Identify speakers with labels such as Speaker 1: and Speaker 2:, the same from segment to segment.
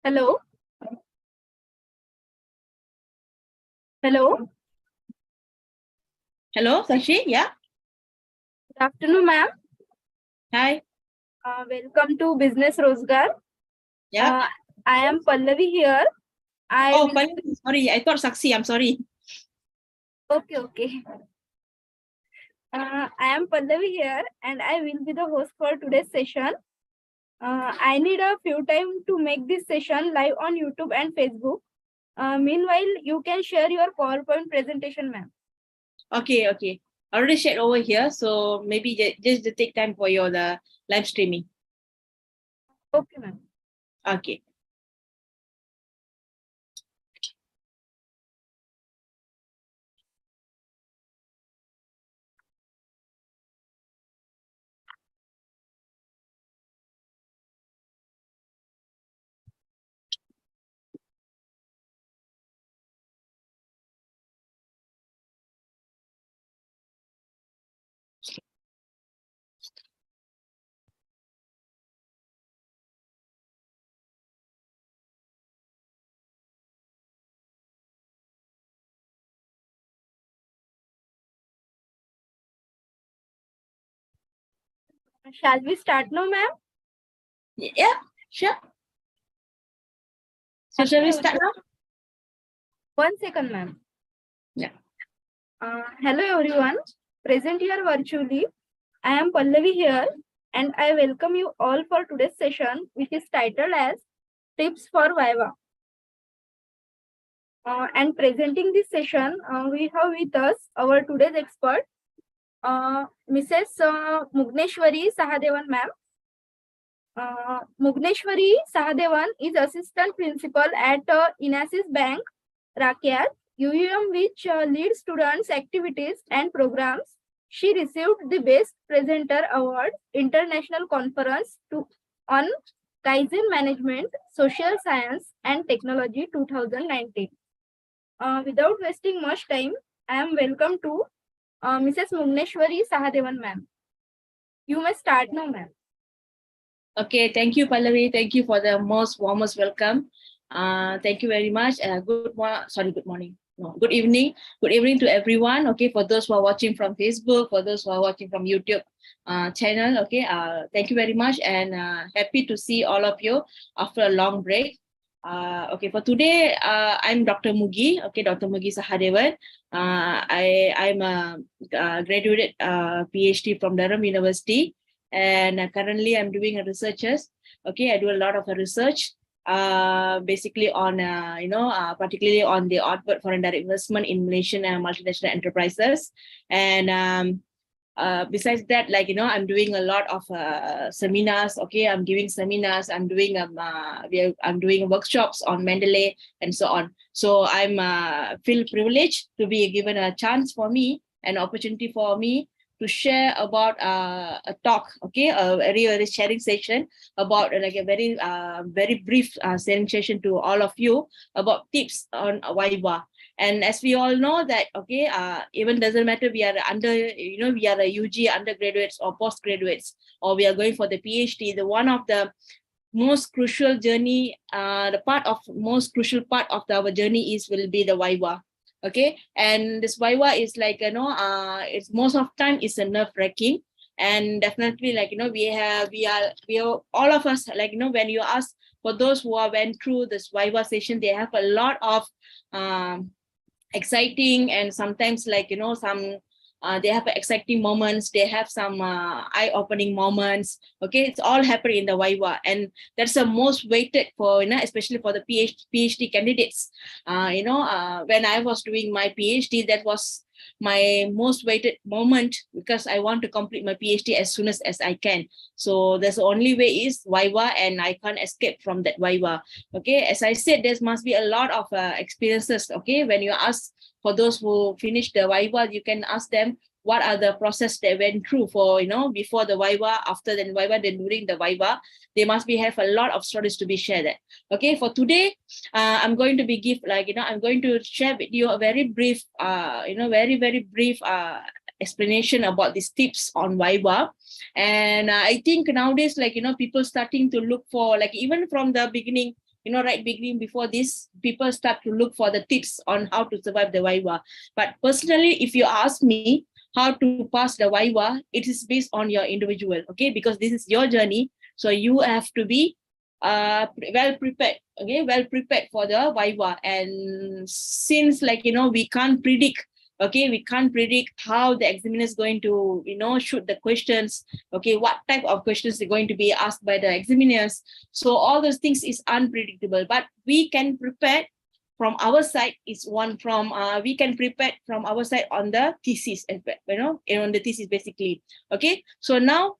Speaker 1: Hello. Hello.
Speaker 2: Hello, Sashi. Yeah.
Speaker 1: Good afternoon, ma'am.
Speaker 2: Hi.
Speaker 1: Welcome to Business Rozgar.
Speaker 2: Yeah.
Speaker 1: I am Pallavi here.
Speaker 2: Sorry. I thought Saksi. I'm sorry.
Speaker 1: Okay. I am Pallavi here, and I will be the host for today's session. I need a few time to make this session live on YouTube and Facebook. Meanwhile, you can share your PowerPoint presentation, ma'am.
Speaker 2: Okay. I already shared over here, so maybe just to take time for your live streaming.
Speaker 1: Okay, ma'am.
Speaker 2: Okay.
Speaker 1: Shall we start now, ma'am?
Speaker 2: Yeah. Sure. So shall we start now?
Speaker 1: 1 second, ma'am.
Speaker 2: Yeah.
Speaker 1: Hello, everyone. Present here virtually. I am Pallavi here, and I welcome you all for today's session, which is titled as Tips for Viva. And presenting this session, we have with us our today's expert, Mrs. Mugneshwari Sahadevan, ma'am. Mugneshwari Sahadevan is Assistant Principal at Inasis Bank, Rakyat, UUM, which leads students' activities and programs. She received the Best Presenter Award, International Conference on Kaizen Management, Social Science and Technology 2019. Without wasting much time, I am welcome to Mrs. Mugneshwari Sahadevan, ma'am. You may start now, ma'am.
Speaker 2: Okay. Thank you, Pallavi. Thank you for the most warmest welcome. Thank you very much. Good morning. No, good evening. Good evening to everyone. Okay, for those who are watching from Facebook, for those who are watching from YouTube channel. Okay, thank you very much, and happy to see all of you after a long break. Okay, for today, I'm Dr. Mugi. Okay, Dr. Mugi Sahadevan. I'm a graduate PhD from Durham University, and currently I'm doing a researchers. Okay, I do a lot of research. Basically on particularly on the outward foreign direct investment in Malaysian multinational enterprises, and besides that, I'm doing a lot of seminars. Okay, I'm giving seminars. I'm doing workshops on Mendeley and so on. So I'm feel privileged to be given a chance for me, an opportunity for me to share about a talk, okay, a very sharing session about like a very brief sharing session to all of you about tips on Viva. And as we all know that, okay, even doesn't matter we are we are a UG undergraduates or postgraduates, or we are going for the PhD. The one of the most crucial journey, most crucial part of our journey will be the Viva. Okay, and this Viva is like it's most of time is a nerve wracking, and definitely we are all of us, when you ask for those who are went through this Viva session, they have a lot of exciting, and sometimes some they have exciting moments, they have some eye-opening moments. Okay, it's all happening in the Viva, and that's the most weighted for especially for the PhD candidates. When I was doing my PhD, that was my most weighted moment, because I want to complete my PhD as soon as I can. So there's the only way is Viva, and I can't escape from that Viva. Okay, as I said, there must be a lot of experiences. Okay, when you ask for those who finished the Viva, you can ask them what are the process they went through for before the Viva, after the Viva, then during the Viva. They must be have a lot of stories to be shared. Okay, for today, I'm going to be I'm going to share with you a very brief very brief explanation about these tips on Viva. And I think nowadays, people starting to look for, even from the beginning, right beginning before this, people start to look for the tips on how to survive the Viva. But personally, if you ask me how to pass the Viva, it is based on your individual, okay? Because this is your journey. So you have to be well prepared, okay? Well prepared for the Viva. And since we can't predict, okay, we can't predict how the examiner is going to, shoot the questions, okay, what type of questions are going to be asked by the examiners. So all those things is unpredictable, but we can prepare from our side is one from we can prepare from our side on the thesis, on the thesis basically. Okay, so now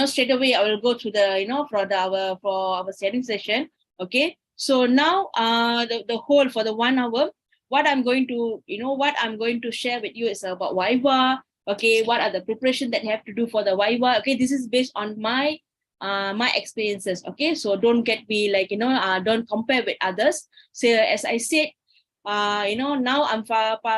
Speaker 2: straight away I will go to the for our sharing session. Okay, so now the whole for the 1 hour, what I'm going to share with you is about Viva. Okay, what are the preparation that you have to do for the Viva? Okay, this is based on my experiences. Okay, so don't get me don't compare with others. So as I said, now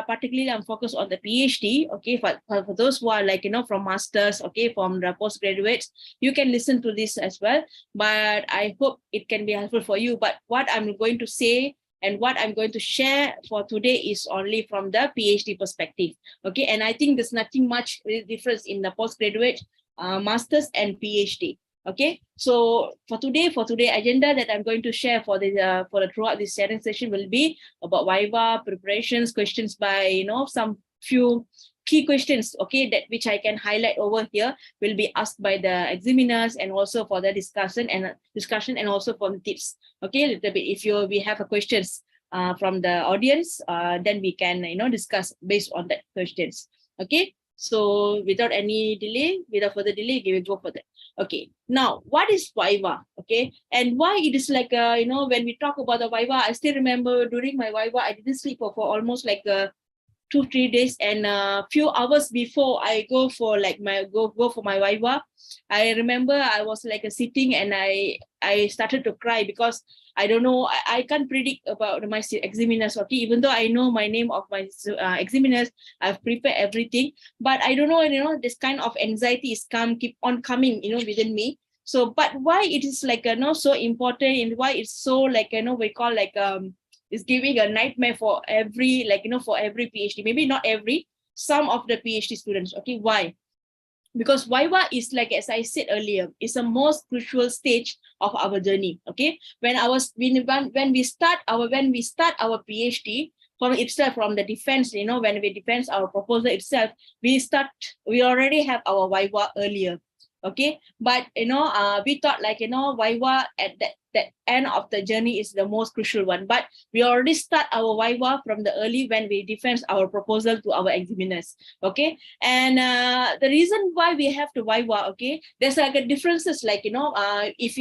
Speaker 2: particularly I'm focused on the PhD. Okay, for those who are from masters, okay, from the postgraduates, you can listen to this as well. But I hope it can be helpful for you. But what I'm going to say and what I'm going to share for today is only from the PhD perspective. Okay, and I think there's nothing much difference in the postgraduate, masters, and PhD. Okay, so for today agenda that I'm going to share for the throughout this sharing session will be about Viva preparations, questions by some few key questions, okay, that which I can highlight over here will be asked by the examiners, and also for the discussion and also for the tips. Okay, a little bit if we have a questions from the audience, then we can discuss based on that questions. Okay, so without further delay, we will go for that. Okay, now what is Viva? Okay, and why it is when we talk about the Viva, I still remember during my Viva I didn't sleep for almost 2-3 days, and a few hours before I go for go for my Viva, I remember I was sitting and I started to cry because I don't know, I can't predict about my examiners. Okay, even though I know my name of my examiners, I've prepared everything, but I don't know, this kind of anxiety is keep on coming, within me. So, but why it is so important, and why it's so we call is giving a nightmare for every for every PhD, maybe not every, some of the PhD students. Okay, why? Because Viva is as I said earlier, is the most crucial stage of our journey. Okay, when we start our PhD from itself, from the defense, when we defend our proposal itself, we already have our Viva earlier. Okay, but we thought Viva at that end of the journey is the most crucial one, but we already start our Viva from the early when we defend our proposal to our examiners. Okay, and the reason why we have to Viva, okay, there's a differences if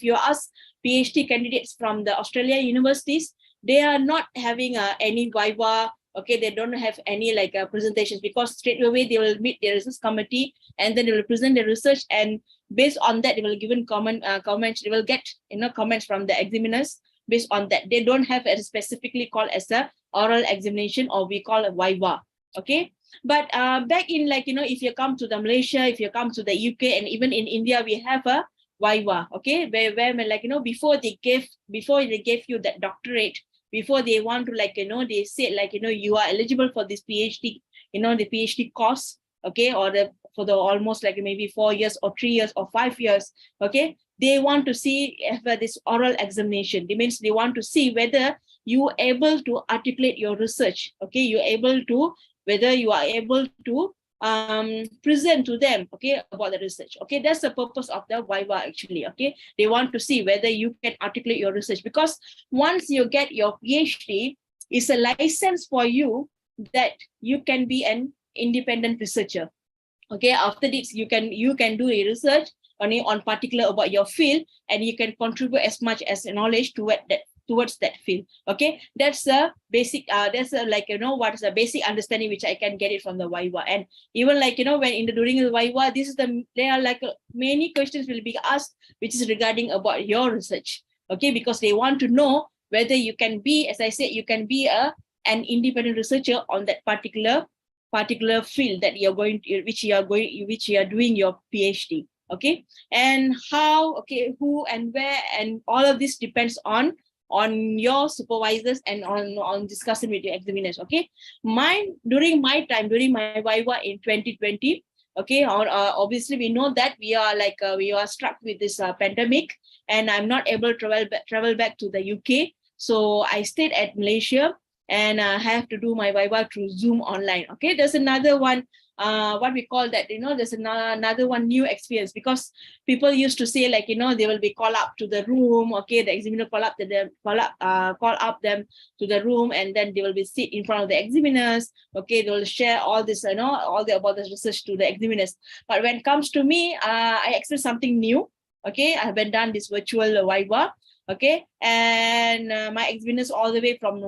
Speaker 2: you ask PhD candidates from the Australian universities, they are not having any Viva. Okay, they don't have any presentations, because straight away they will meet the research committee and then they will present the research, and based on that they will give comments. They will get comments from the examiners. Based on that, they don't have a specifically called as a oral examination, or we call a Viva. Okay, but back in if you come to the Malaysia, if you come to the UK, and even in India, we have a Viva. Okay, where before they gave you that doctorate, before they want to they said you are eligible for this PhD, the PhD course, okay, or for the almost maybe 4 years or 3 years or 5 years. Okay, they want to see this oral examination. It means they want to see whether you are able to articulate your research. Okay, whether you are able to present to them, okay, about the research. Okay, that's the purpose of the Viva actually. Okay, they want to see whether you can articulate your research, because once you get your PhD, it's a license for you that you can be an independent researcher. Okay, after this you can do a research on particular about your field, and you can contribute as much as knowledge towards that field. Okay, that's a basic what is the basic understanding which I can get it from the Viva. And even when during the Viva, there are many questions will be asked which is regarding about your research. Okay, because they want to know whether you can be, as I said, you can be an independent researcher on that particular field that which you are doing your PhD. Okay, and how, okay, who and where, and all of this depends on your supervisors and on discussing with your examiners. Okay, during my time, during my Viva in 2020, okay, obviously we know that we are struck with this pandemic, and I'm not able to travel back to the UK, so I stayed at Malaysia, and have to do my Viva through Zoom online. Okay, there's another one, what we call that, there's another one new experience, because people used to say, like, they will be called up to the room. Okay, the examiner call up them to the room, and then they will be sit in front of the examiners. Okay, they will share all this, about the research to the examiners. But when it comes to me, I expect something new. Okay, I haven't done this virtual Viva. Okay, and my examiners all the way from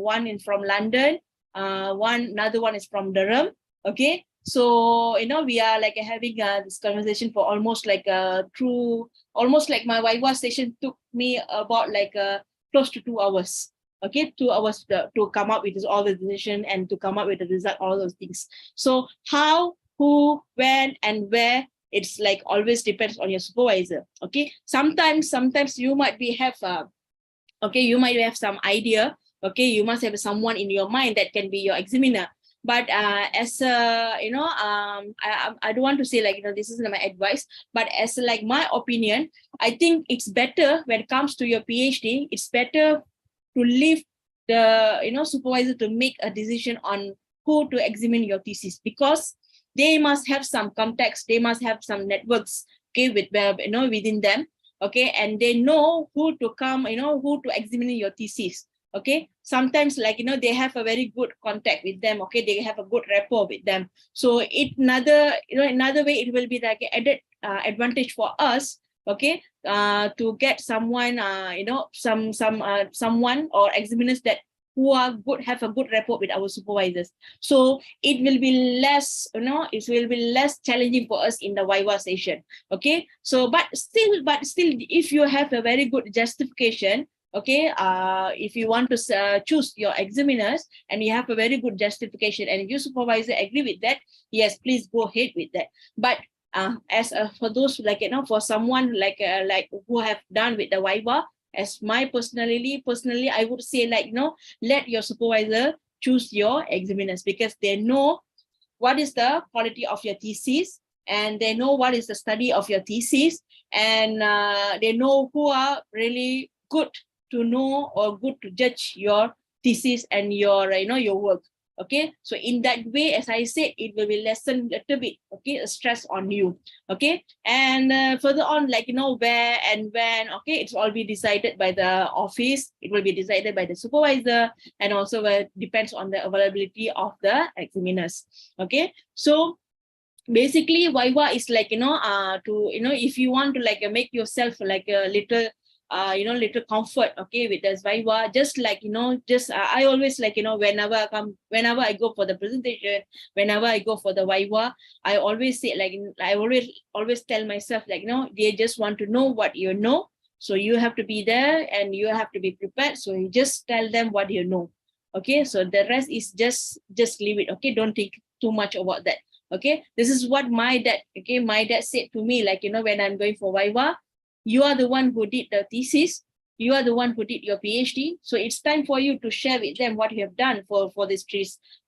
Speaker 2: from London, another one is from Durham. Okay, so we are like having this conversation for almost like almost like my Viva session took me about like close to 2 hours. Okay, 2 hours to come up with all the decision and to come up with the result, all those things. So how, who, when, and where, it's like always depends on your supervisor. Okay, sometimes you might have you might have some idea. Okay, you must have someone in your mind that can be your examiner. But as I don't want to say, like, this isn't my advice, but as like my opinion, I think it's better when it comes to your PhD, it's better to leave the supervisor to make a decision on who to examine your thesis, because they must have some context, they must have some networks, okay, with within them. Okay, and they know who to come, who to examine your thesis. Okay, sometimes, like, they have a very good contact with them. Okay, they have a good rapport with them. So another way, it will be like an added advantage for us. Okay, to get someone, someone or examiners that who are good, have a good rapport with our supervisors. So it will be less, it will be less challenging for us in the Viva session. Okay, so but still, if you have a very good justification, okay, if you want to choose your examiners and you have a very good justification and your supervisor agree with that, yes, please go ahead with that. But for those, like, for someone like who have done with the Viva, as my personally, I would say, like, let your supervisor choose your examiners, because they know what is the quality of your thesis, and they know what is the study of your thesis, and they know who are really good to know or good to judge your thesis and your your work. Okay, so in that way, as I said, it will be lessen a little bit, okay, stress on you. Okay, and further on, like, where and when, okay, it's all be decided by the office, it will be decided by the supervisor, and also depends on the availability of the examiners. Okay, so basically Viva is like, to if you want to like make yourself like a little little comfort, okay, with this Viva, just like, I always, like, whenever I go for the presentation, whenever I go for the Viva, I always say, like, I always tell myself, like, they just want to know what you know, so you have to be there and you have to be prepared, so you just tell them what you know. Okay, so the rest is just leave it. Okay, don't think too much about that. Okay, this is what my dad said to me, like, when I'm going for Viva, you are the one who did the thesis, you are the one who did your PhD, so it's time for you to share with them what you have done for this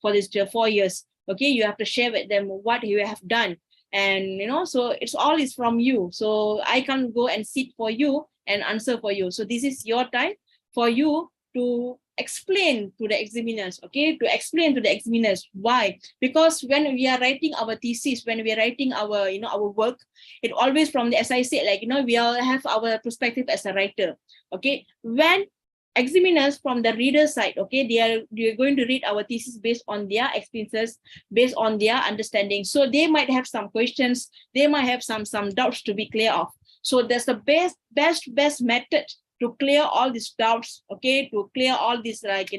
Speaker 2: 4 years. Okay, you have to share with them what you have done, and so it's all is from you, so I can't go and sit for you and answer for you. So this is your time for you to explain to the examiners. Okay, to explain to the examiners why, because when we are writing our thesis, when we are writing our our work, it always from the, as I said, like, we all have our perspective as a writer. Okay, when examiners from the reader side, okay, they are going to read our thesis based on their experiences, based on their understanding, so they might have some questions, they might have some doubts to be clear of. So that's the best method to clear all these doubts. Okay, to clear all this, like,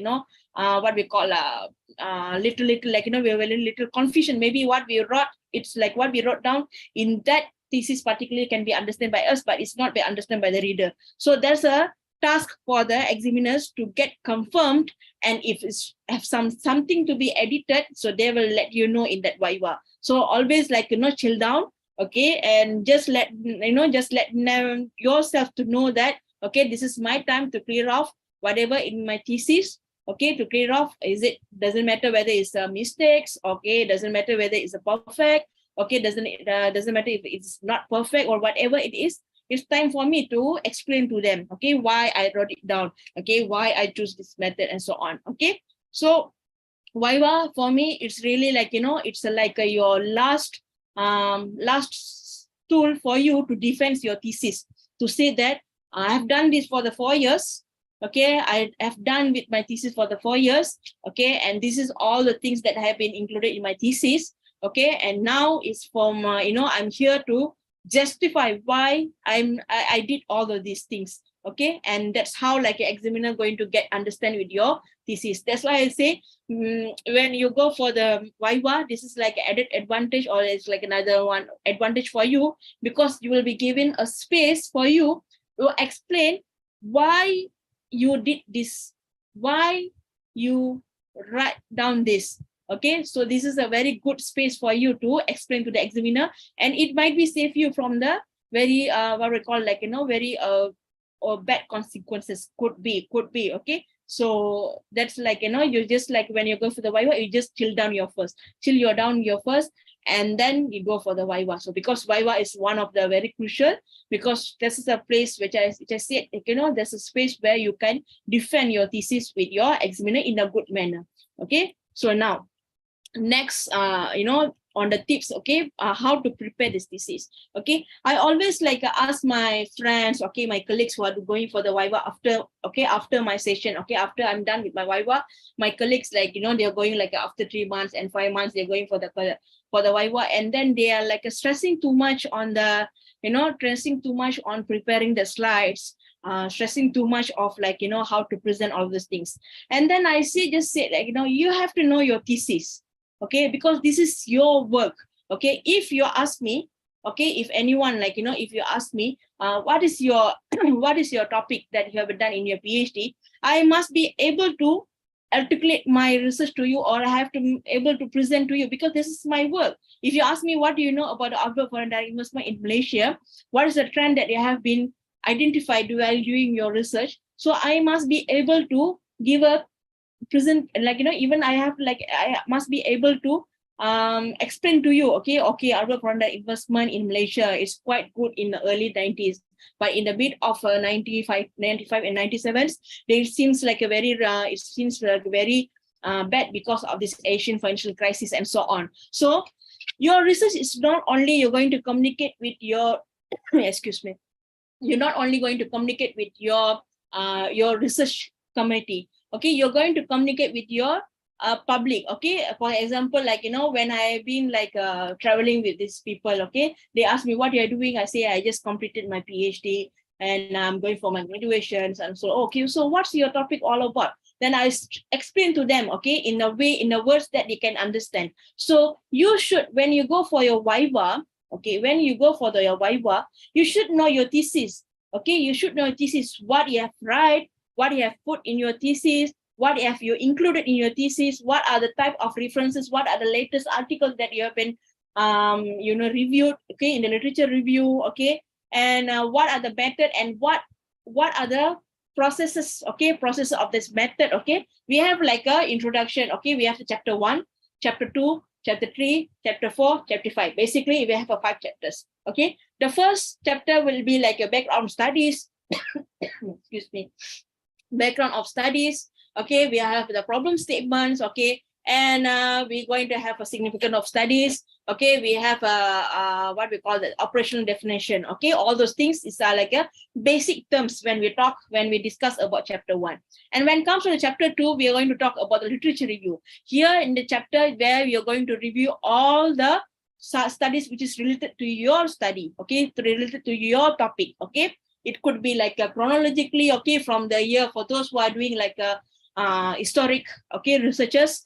Speaker 2: what we call little like, we have a little confusion, maybe what we wrote, it's like what we wrote down in that thesis particularly can be understood by us, but it's not be understood by the reader. So there's a task for the examiners to get confirmed, and if it's have something to be edited, so they will let you know in that Viva. So always, like, chill down. okay, and just let them yourself to know that, okay, this is my time to clear off whatever in my thesis, okay, to clear off. Doesn't matter whether it's mistakes, okay, doesn't matter whether it's a perfect, okay, doesn't matter if it's not perfect or whatever it is. It's time for me to explain to them, okay, why I wrote it down, okay, why I choose this method and so on. Okay, so Viva for me, it's really like, it's your last tool for you to defend your thesis, to say that I have done this for the 4 years, okay, I have done with my thesis for the 4 years, okay, and this is all the things that have been included in my thesis, okay, and now it's from I'm here to justify why I did all of these things, okay, and that's how like an examiner going to get understand with your thesis. That's why I say, when you go for the Viva, this is like added advantage, or it's like another one advantage for you, because you will be given a space for you to explain why you did this, why you write down this. Okay, so this is a very good space for you to explain to the examiner, and it might be save you from the very what we call like very or bad consequences. Could be, okay. So that's like you just like when you go for the Viva, you just chill down your first, and then you go for the Viva. So because Viva is one of the very crucial, because this is a place which I said, there's a space where you can defend your thesis with your examiner in a good manner. Okay, so now next on the tips, okay, how to prepare this thesis. Okay, I always like ask my friends, okay, my colleagues who are going for the Viva after my session, okay, after I'm done with my Viva, my colleagues, like they're going like after 3 months and 5 months, they're going for the Viva, and then they are like stressing too much on the stressing too much on preparing the slides, stressing too much of like how to present all these things. And then I just say like you have to know your thesis, okay, because this is your work. Okay, if you ask me, okay, if anyone like if you ask me what is your what is your topic that you have done in your PhD, I must be able to articulate my research to you, or I have to be able to present to you, because this is my work. If you ask me what do you know about the outward foreign direct investment in Malaysia, what is the trend that you have been identified while doing your research, so I must be able to give a present, like even I must be able to explain to you, okay, outward foreign direct investment in Malaysia is quite good in the early 90s, but in the mid of 95 and 97s, it seems like a very bad because of this Asian financial crisis and so on. So your research is not only you're going to communicate with your excuse me, you're not only going to communicate with your research community, okay, you're going to communicate with your public. Okay, for example, like when I've been like traveling with these people, okay, they ask me what you're doing, I say I just completed my PhD and I'm going for my graduations, and so okay, so what's your topic all about? Then I explain to them, okay, in the words that they can understand. So you should, when you go for your Viva, okay, when you go for your Viva, you should know your thesis. Okay, you should know your thesis, what you have write, what you have put in your thesis, what have you included in your thesis, what are the type of references, what are the latest articles that you have been reviewed, okay, in the literature review, okay, and what are the method, and what are the processes, okay, process of this method. Okay, we have like a introduction, okay, we have the chapter 1, chapter 2, chapter 3, chapter 4, chapter 5. Basically, we have 5 chapters. Okay, the first chapter will be like a background studies. Excuse me, background of studies. Okay, we have the problem statements. Okay, and we're going to have a significant of studies. Okay, we have what we call the operational definition. Okay, all those things is like a basic terms when we discuss about chapter 1. And when it comes to the chapter 2, we are going to talk about the literature review. Here in the chapter where we are going to review all the studies which is related to your study, okay, related to your topic. Okay, it could be like chronologically, okay, from the year, for those who are doing like a historic, okay, researchers,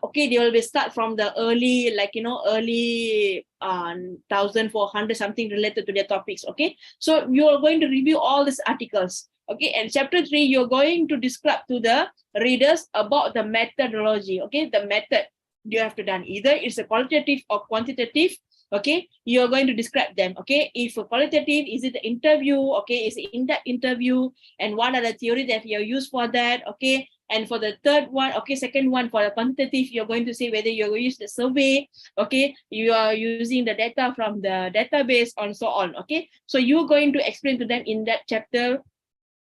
Speaker 2: okay, they will be start from the early, like early 1400 something related to their topics. Okay, so you are going to review all these articles. Okay, and chapter 3, you're going to describe to the readers about the methodology. Okay, the method you have to done, either it's a qualitative or quantitative. Okay, you're going to describe them. Okay, if a qualitative, is it the interview? Okay, is it in-depth interview, and what are the theory that you use for that? Okay, and for the third one, okay, second one, for the quantitative, you're going to say whether you're going to use the survey. Okay, you are using the data from the database and so on. Okay, so you're going to explain to them in that chapter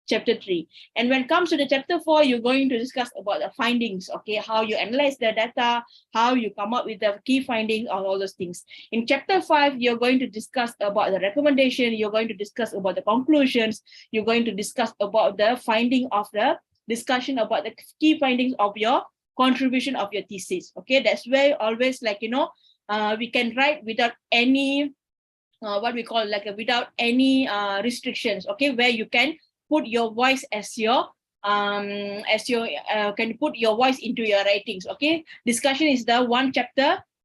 Speaker 2: 3. And when it comes to the chapter 4, you're going to discuss about the findings, okay, how you analyze the data, how you come up with the key findings, all those things. In chapter 5, you're going to discuss about the recommendation, you're going to discuss about the conclusions, you're going to discuss about the finding of the discussion about the key findings of your contribution of your thesis. Okay, that's where always we can write without any what we call without any restrictions, okay, where you can put your voice as your can put your voice into your writings. Okay, discussion is the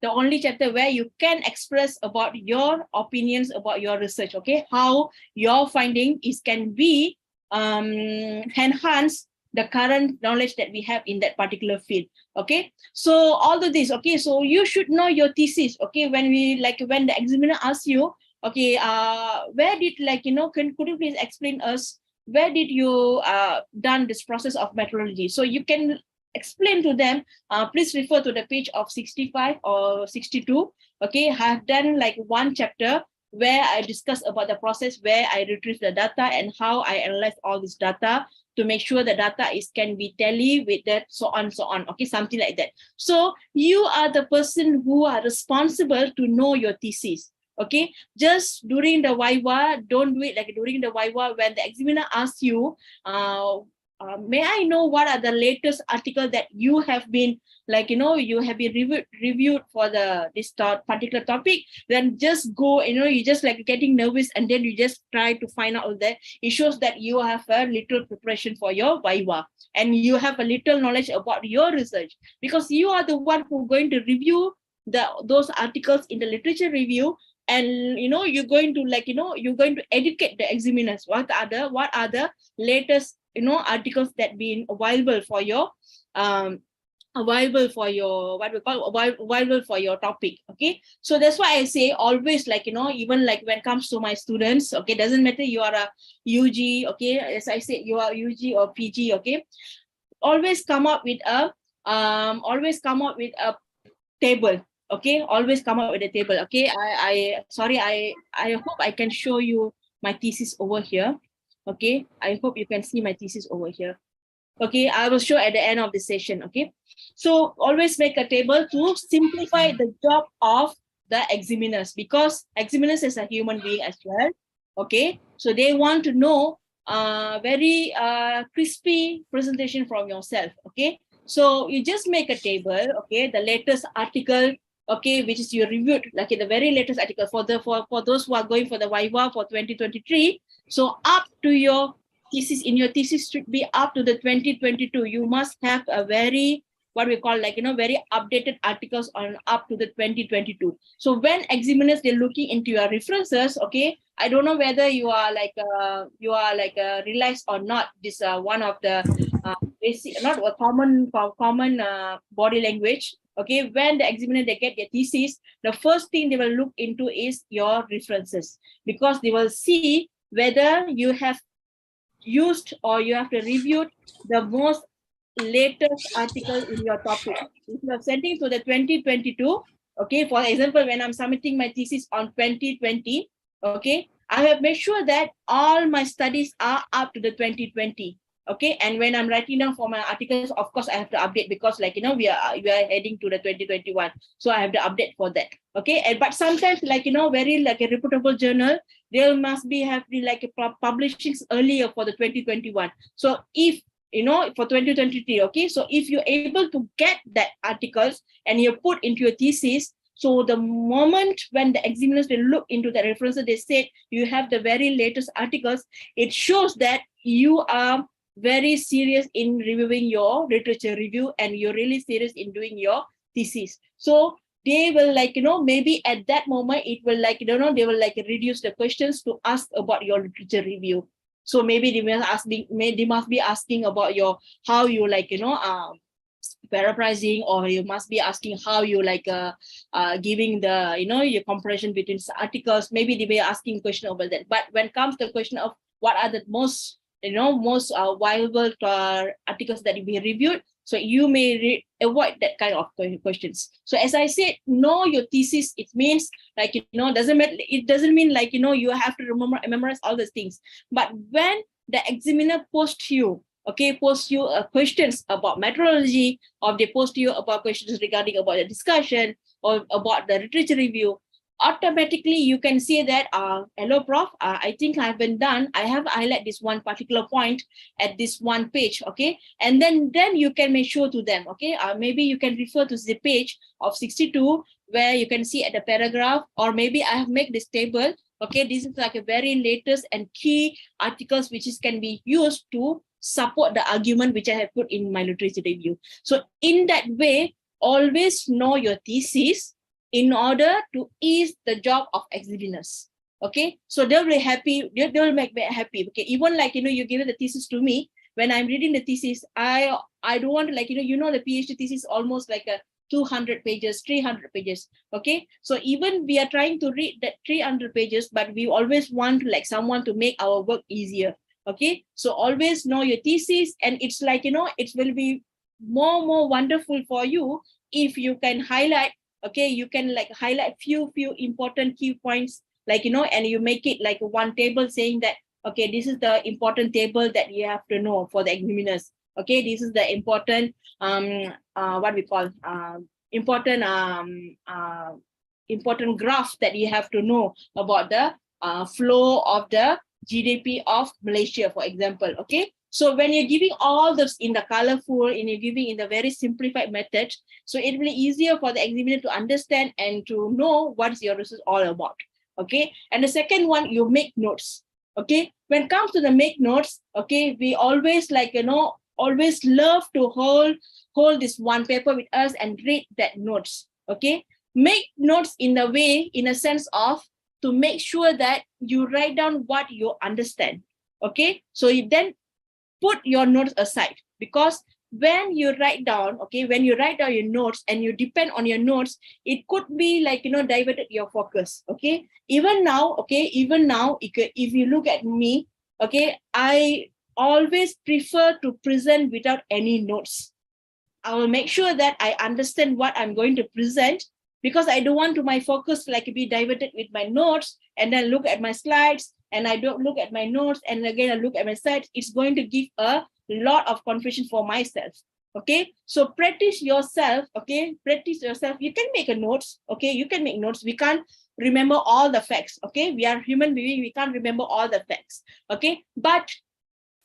Speaker 2: only chapter where you can express about your opinions about your research. Okay, how your finding can be enhanced the current knowledge that we have in that particular field. Okay, so all of this, okay, so you should know your thesis. Okay, when the examiner asks you, okay, where did could you please explain us where did you done this process of methodology? So you can explain to them, please refer to the page of 65 or 62. Okay, I have done one chapter where I discuss about the process where I retrieve the data and how I analyze all this data to make sure the data can be tally with that, so on, okay, something like that. So you are the person who are responsible to know your thesis. Okay, just during the Viva, don't do it during the Viva when the examiner asks you, may I know what are the latest article that you have been you have been reviewed for this particular topic. Then just go, you just getting nervous and then you just try to find out all that. It shows that you have a little preparation for your Viva and you have a little knowledge about your research, because you are the one who going to review those articles in the literature review. And you're going to you're going to educate the examiners what are the latest articles that been available for your available for your available for your topic. Okay, so that's why I say always even when it comes to my students, okay, doesn't matter you are a UG, okay, as I said, you are UG or PG, okay, always come up with a table. Okay, always come up with a table. Okay, I hope I can show you my thesis over here. Okay, I hope you can see my thesis over here. Okay, I will show at the end of the session. Okay, so always make a table to simplify the job of the examiners, because examiners is a human being as well. Okay, so they want to know very crispy presentation from yourself. Okay, so you just make a table. Okay, the latest article, okay, which is you reviewed, the very latest article for those who are going for the Viva for 2023. So up to your thesis, in your thesis should be up to the 2022. You must have a very what we call very updated articles on up to the 2022. So when examiners they're looking into your references, okay, I don't know whether you are realized or not. This one of the basic, not a common body language. Okay, when the examiner they get their thesis, the first thing they will look into is your references, because they will see whether you have used or you have reviewed the most latest article in your topic. If you are sending to the 2022, okay, for example, when I'm submitting my thesis on 2020, okay, I have made sure that all my studies are up to the 2020. Okay, and when I'm writing down for my articles, of course I have to update, because we are heading to the 2021, so I have to update for that. Okay, and but sometimes very a reputable journal, there must be have publishings earlier for the 2021. So if for 2023, okay, so if you're able to get that articles and you put into your thesis, so the moment when the examiners they look into the references, they say you have the very latest articles, it shows that you are very serious in reviewing your literature review and you're really serious in doing your thesis. So they will maybe at that moment it will they will reduce the questions to ask about your literature review. So maybe they must be asking about your how you paraphrasing, or you must be asking how you like giving the your comparison between articles. Maybe they be asking question over that. But when it comes to the question of what are the most most viable articles that you be reviewed, so you may avoid that kind of questions. So as I said, know your thesis. It means like doesn't matter. It doesn't mean like you have to memorize all those things. But when the examiner posts you questions about methodology, or they post you about questions regarding about the discussion or about the literature review, automatically you can say that hello prof, I think I have highlighted this one particular point at this one page, okay, and then you can make sure to them, okay, maybe you can refer to the page of 62 where you can see at the paragraph, or maybe I have made this table, okay, this is like a very latest and key articles which can be used to support the argument which I have put in my literature review. So in that way, always know your thesis in order to ease the job of examiners. Okay, so they'll be happy, they'll make me happy. Okay, even like you give the thesis to me, when I'm reading the thesis, I don't want to like the PhD thesis almost like a 200 pages, 300 pages. Okay, so even we are trying to read that 300 pages, but we always want like someone to make our work easier. Okay, so always know your thesis, and it's like it will be more wonderful for you if you can highlight, okay, you can like highlight few important key points, like and you make it like one table saying that, okay, this is the important table that you have to know for the examiners. Okay, this is the important what we call important graph that you have to know about the flow of the GDP of Malaysia, for example. Okay, so when you're giving all this in the colorful, and you're giving in the very simplified method, so it will be easier for the examiner to understand and to know what your research all about. Okay, and the second one, you make notes. Okay, when it comes to the make notes, okay, we always like always love to hold this one paper with us and read that notes. Okay, make notes in the way, in a sense of to make sure that you write down what you understand. Okay, so you then put your notes aside, because when you write down, okay, when you write down your notes and you depend on your notes, it could be like diverted your focus. Okay, even now, okay, if you look at me, okay, I always prefer to present without any notes. I will make sure that I understand what I'm going to present, because I don't want to my focus like be diverted with my notes and then look at my slides, and I don't look at my notes and again I look at my slides. It's going to give a lot of confusion for myself. Okay, so practice yourself. Okay, practice yourself. You can make a notes. Okay, you can make notes. We can't remember all the facts. Okay, we are human beings. We can't remember all the facts. Okay, but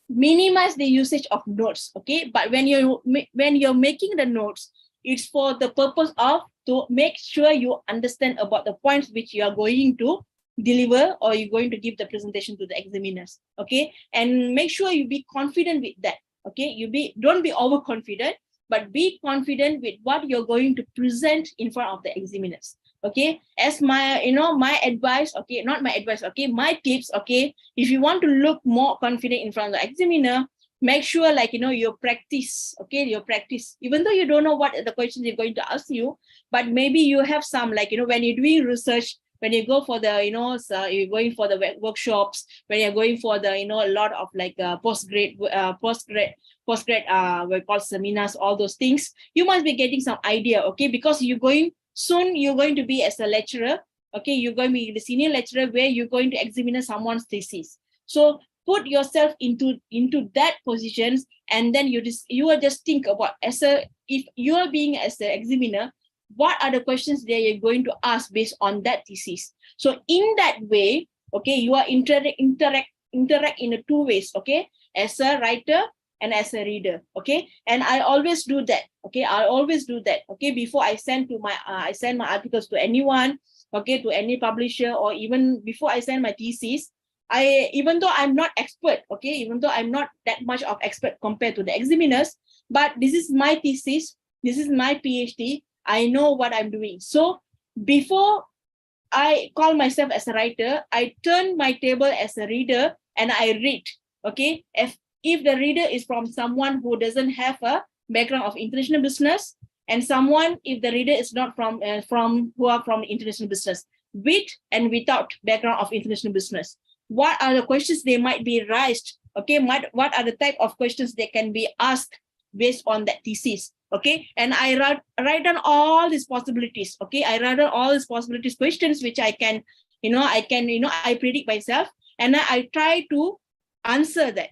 Speaker 2: minimize the usage of notes. Okay, but when you're making the notes, it's for the purpose of to make sure you understand about the points which you are going to deliver, or you're going to give the presentation to the examiners. Okay, and make sure you be confident with that. Okay, don't be overconfident, but be confident with what you're going to present in front of the examiners. Okay, as my my advice, okay, not my advice, okay, my tips, okay, if you want to look more confident in front of the examiner, make sure like you practice. Okay, you practice, even though you don't know what the questions they're going to ask you, but maybe you have some like when you're doing research, when you go for the so you're going for the workshops, when you're going for the a lot of like postgrad we call seminars, all those things, you must be getting some idea. Okay, because you're going to be as a lecturer. Okay, you're going to be the senior lecturer where you're going to examine someone's thesis. So put yourself into that positions, and then you will just think about if you are being as an examiner, what are the questions that you're going to ask based on that thesis. So in that way, okay, you are interact in a two ways. Okay, as a writer and as a reader. Okay, and I always do that. Okay, I always do that. Okay, before I send my articles to anyone, okay, to any publisher, or even before I send my thesis, even though I'm not expert, okay, even though I'm not that much of expert compared to the examiners, but this is my thesis, this is my PhD, I know what I'm doing. So before I call myself as a writer, I turn my table as a reader and I read. Okay, if the reader is from someone who doesn't have a background of international business, and someone if the reader is not from who are from international business, with and without background of international business. What are the questions they might be raised? Okay, what are the type of questions they can be asked based on that thesis? Okay, and I write down all these possibilities. Okay, I write down all these possibilities questions which I can, I predict myself, and I try to answer that.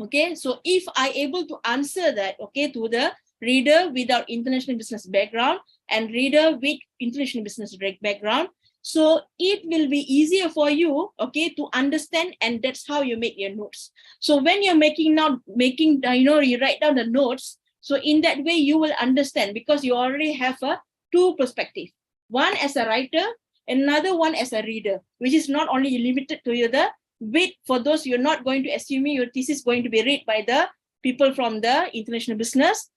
Speaker 2: Okay, so if I able to answer that, okay, to the reader without international business background and reader with international business background, so it will be easier for you, okay, to understand, and that's how you make your notes. So when you're making, you write down the notes. So in that way, you will understand, because you already have a two perspective, one as a writer, another one as a reader, which is not only limited to the with, for those you're not going to assume your thesis is going to be read by the people from the international business.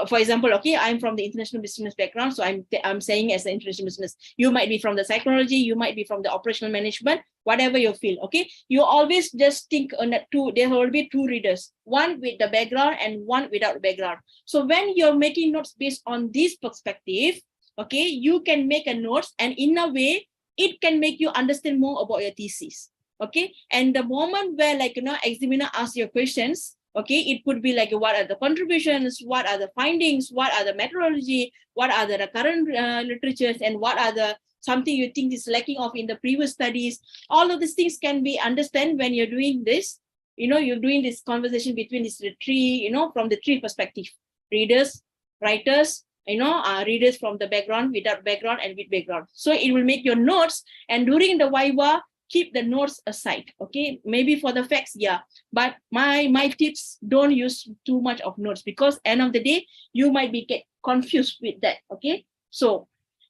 Speaker 2: For example, okay, I'm from the international business background, so I'm saying as an international business. You might be from the psychology, you might be from the operational management, whatever you feel. Okay, you always just think on that two. There will be two readers, one with the background and one without background. So when you're making notes based on this perspective, okay, you can make a notes, and in a way, it can make you understand more about your thesis. Okay, and the moment where examiner asks your questions, okay, it could be like, what are the contributions, what are the findings, what are the methodology, what are the current literatures, and what are the something you think is lacking of in the previous studies. All of these things can be understand when you're doing this. You're doing this conversation between these three, from the three perspective: readers, writers, readers from the background, without background, and with background. So it will make your notes, and during the Viva, keep the notes aside. Okay, maybe for the facts, yeah, but my tips, don't use too much of notes, because end of the day you might be get confused with that. Okay, so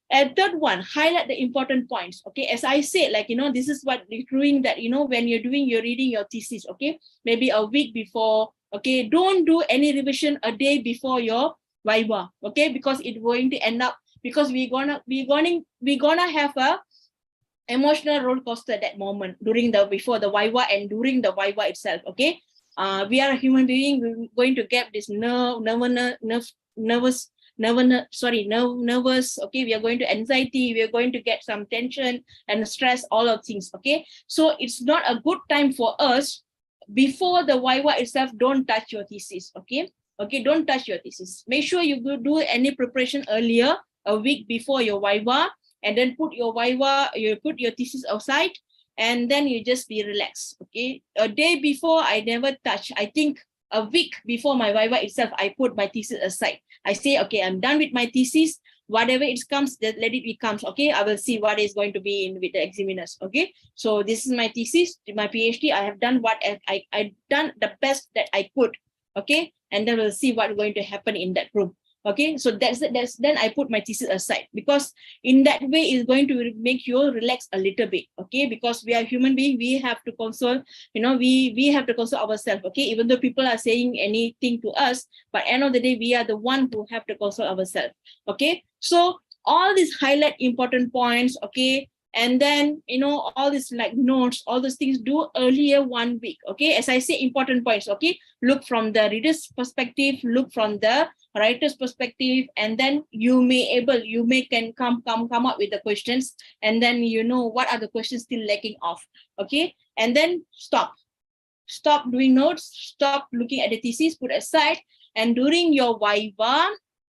Speaker 2: and third one, highlight the important points. Okay, as I said, this is what you're doing, that when you're reading your thesis, okay, maybe a week before. Okay, don't do any revision a day before your Viva. Okay, because it's going to end up, because we're gonna have a emotional roller coaster at that moment, before the Viva and during the Viva itself. Okay, we are a human being. We're going to get this nervous. Okay, we are going to anxiety. We are going to get some tension and stress. All of things. Okay, so it's not a good time for us before the Viva itself. Don't touch your thesis. Okay, don't touch your thesis. Make sure you do any preparation earlier, a week before your Viva. And then put your thesis outside, and then you just be relaxed. Okay, a day before, I never touch. I think a week before my Viva itself, I put my thesis aside. I say, okay, I'm done with my thesis. Whatever it comes, let it become. Okay, I will see what is going to be in with the examiners. Okay, so this is my thesis, my PhD. I have done what I done the best that I could. Okay, and then we'll see what's going to happen in that room. Okay, so that's then I put my thesis aside, because in that way it's going to make you relax a little bit. Okay, because we are human beings, we have to console, we have to console ourselves. Okay, even though people are saying anything to us, but end of the day, we are the one who have to console ourselves. Okay, so all these highlight important points. Okay, and then all these notes, all those things, do earlier 1 week. Okay, as I say, important points. Okay, look from the reader's perspective, look from the writer's perspective, and then you can come up with the questions, and then what are the questions still lacking off. Okay, and then stop doing notes, stop looking at the thesis, put aside, and during your Viva,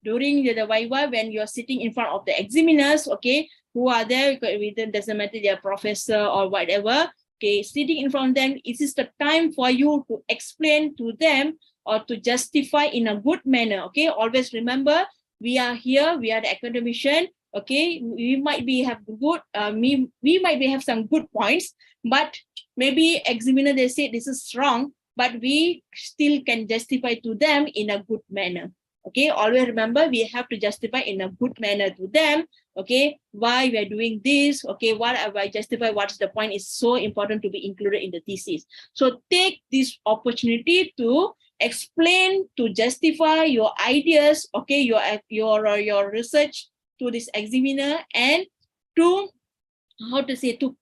Speaker 2: when you're sitting in front of the examiners, okay, who are there, it doesn't matter, they're professor or whatever. Okay, sitting in front of them, it is the time for you to explain to them or to justify in a good manner. Okay, always remember, we are here, we are the academician. Okay, we might have some good points, but maybe examiner, they say this is wrong, but we still can justify to them in a good manner. Okay, always remember, we have to justify in a good manner to them. Okay, why we are doing this. Okay, what I justify, what's the point, is so important to be included in the thesis. So take this opportunity to explain, to justify your ideas, okay, your research to this examiner, and to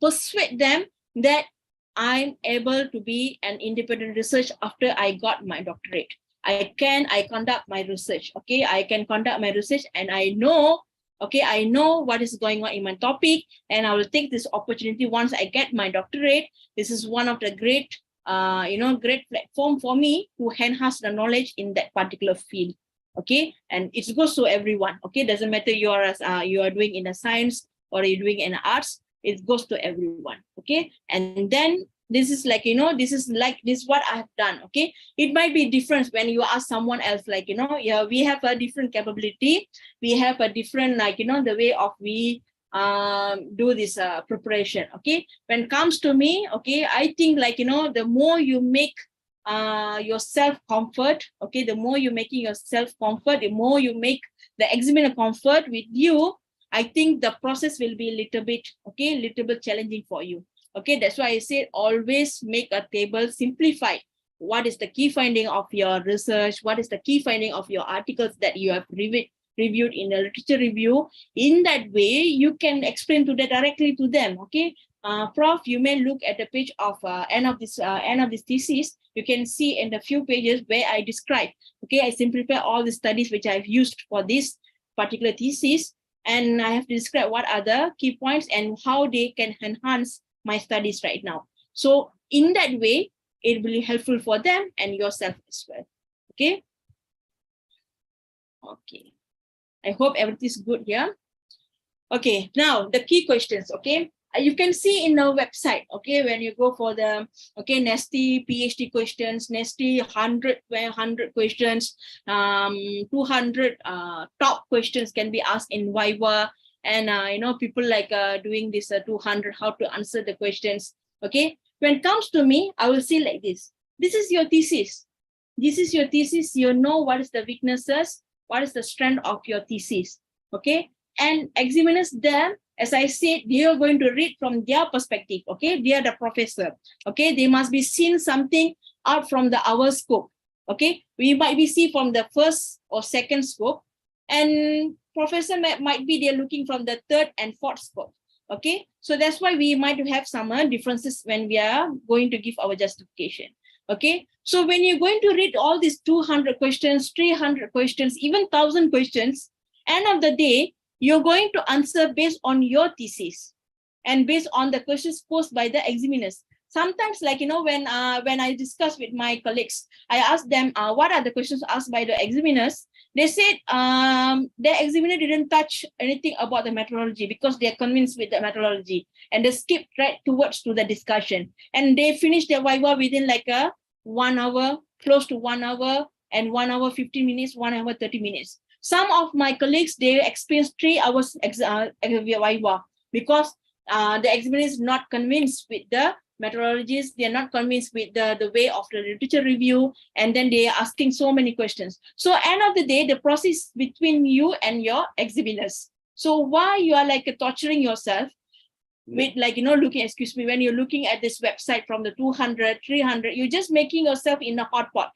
Speaker 2: persuade them that I'm able to be an independent researcher after I got my doctorate. I conduct my research. Okay, I can conduct my research, and I know, okay, I know what is going on in my topic, and I will take this opportunity once I get my doctorate. This is one of the great, great platform for me to enhance the knowledge in that particular field. Okay, and it goes to everyone. Okay, doesn't matter you are doing in the science or you're doing in the arts. It goes to everyone. Okay, and then this is like, this is what I have done. Okay, it might be different when you ask someone else, like, yeah, we have a different capability, we have a different, like, the way of we do this preparation. Okay, when it comes to me, okay, I think, like, the more you make yourself comfort, okay, the more you're making yourself comfort, the more you make the examiner comfort with you, I think the process will be a little bit challenging for you. Okay, that's why I said always make a table simplified. What is the key finding of your research? What is the key finding of your articles that you have reviewed in a literature review? In that way, you can explain directly to them. Okay, Prof, you may look at the page of end of this thesis. You can see in the few pages where I describe. Okay, I simplify all the studies which I've used for this particular thesis, and I have to describe what are the key points and how they can enhance my studies right now. So in that way, it will be helpful for them and yourself as well. Okay. Okay. I hope everything is good here. Okay. Now the key questions. Okay. You can see in our website. Okay. When you go for the NESTY PhD questions, NESTY 100 questions, 200 top questions can be asked in Viva. And people like doing this 200, how to answer the questions. Okay, when it comes to me, I will say like this. This is your thesis. This is your thesis. You know what is the weaknesses, what is the strength of your thesis. Okay, and examiners there, as I said, they are going to read from their perspective. Okay, they are the professor. Okay, they must be seeing something out from our scope. Okay, we might be see from the first or second scope, and professor might be they're looking from the third and fourth scope. Okay, so that's why we might have some differences when we are going to give our justification. Okay, so when you're going to read all these 200 questions, 300 questions, even 1,000 questions, end of the day, you're going to answer based on your thesis and based on the questions posed by the examiners. Sometimes, like, when I discuss with my colleagues, I ask them what are the questions asked by the examiners. They said the examiner didn't touch anything about the methodology because they're convinced with the methodology, and they skipped right towards to the discussion, and they finished their Viva within like a 1 hour, close to 1 hour, and 1 hour 15 minutes, 1 hour 30 minutes. Some of my colleagues, they experienced 3 hours Viva because the examiner is not convinced with the methodologies, they are not convinced with the way of the literature review, and then they are asking so many questions. So end of the day, the process between you and your examiners. So why you are like torturing yourself with, like, looking, when you're looking at this website from the 200, 300, you're just making yourself in a hot pot.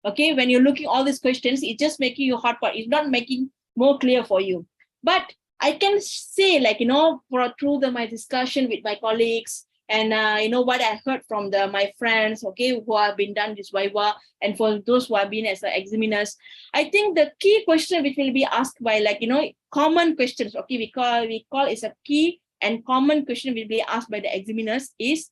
Speaker 2: Okay, when you're looking all these questions, it's just making you hot pot. It's not making more clear for you. But I can say, like, through my discussion with my colleagues, and what I heard from my friends, okay, who have been done this Viva, and for those who have been as examiners, I think the key question which will be asked by, like, common questions, okay, we call it a key and common question will be asked by the examiners is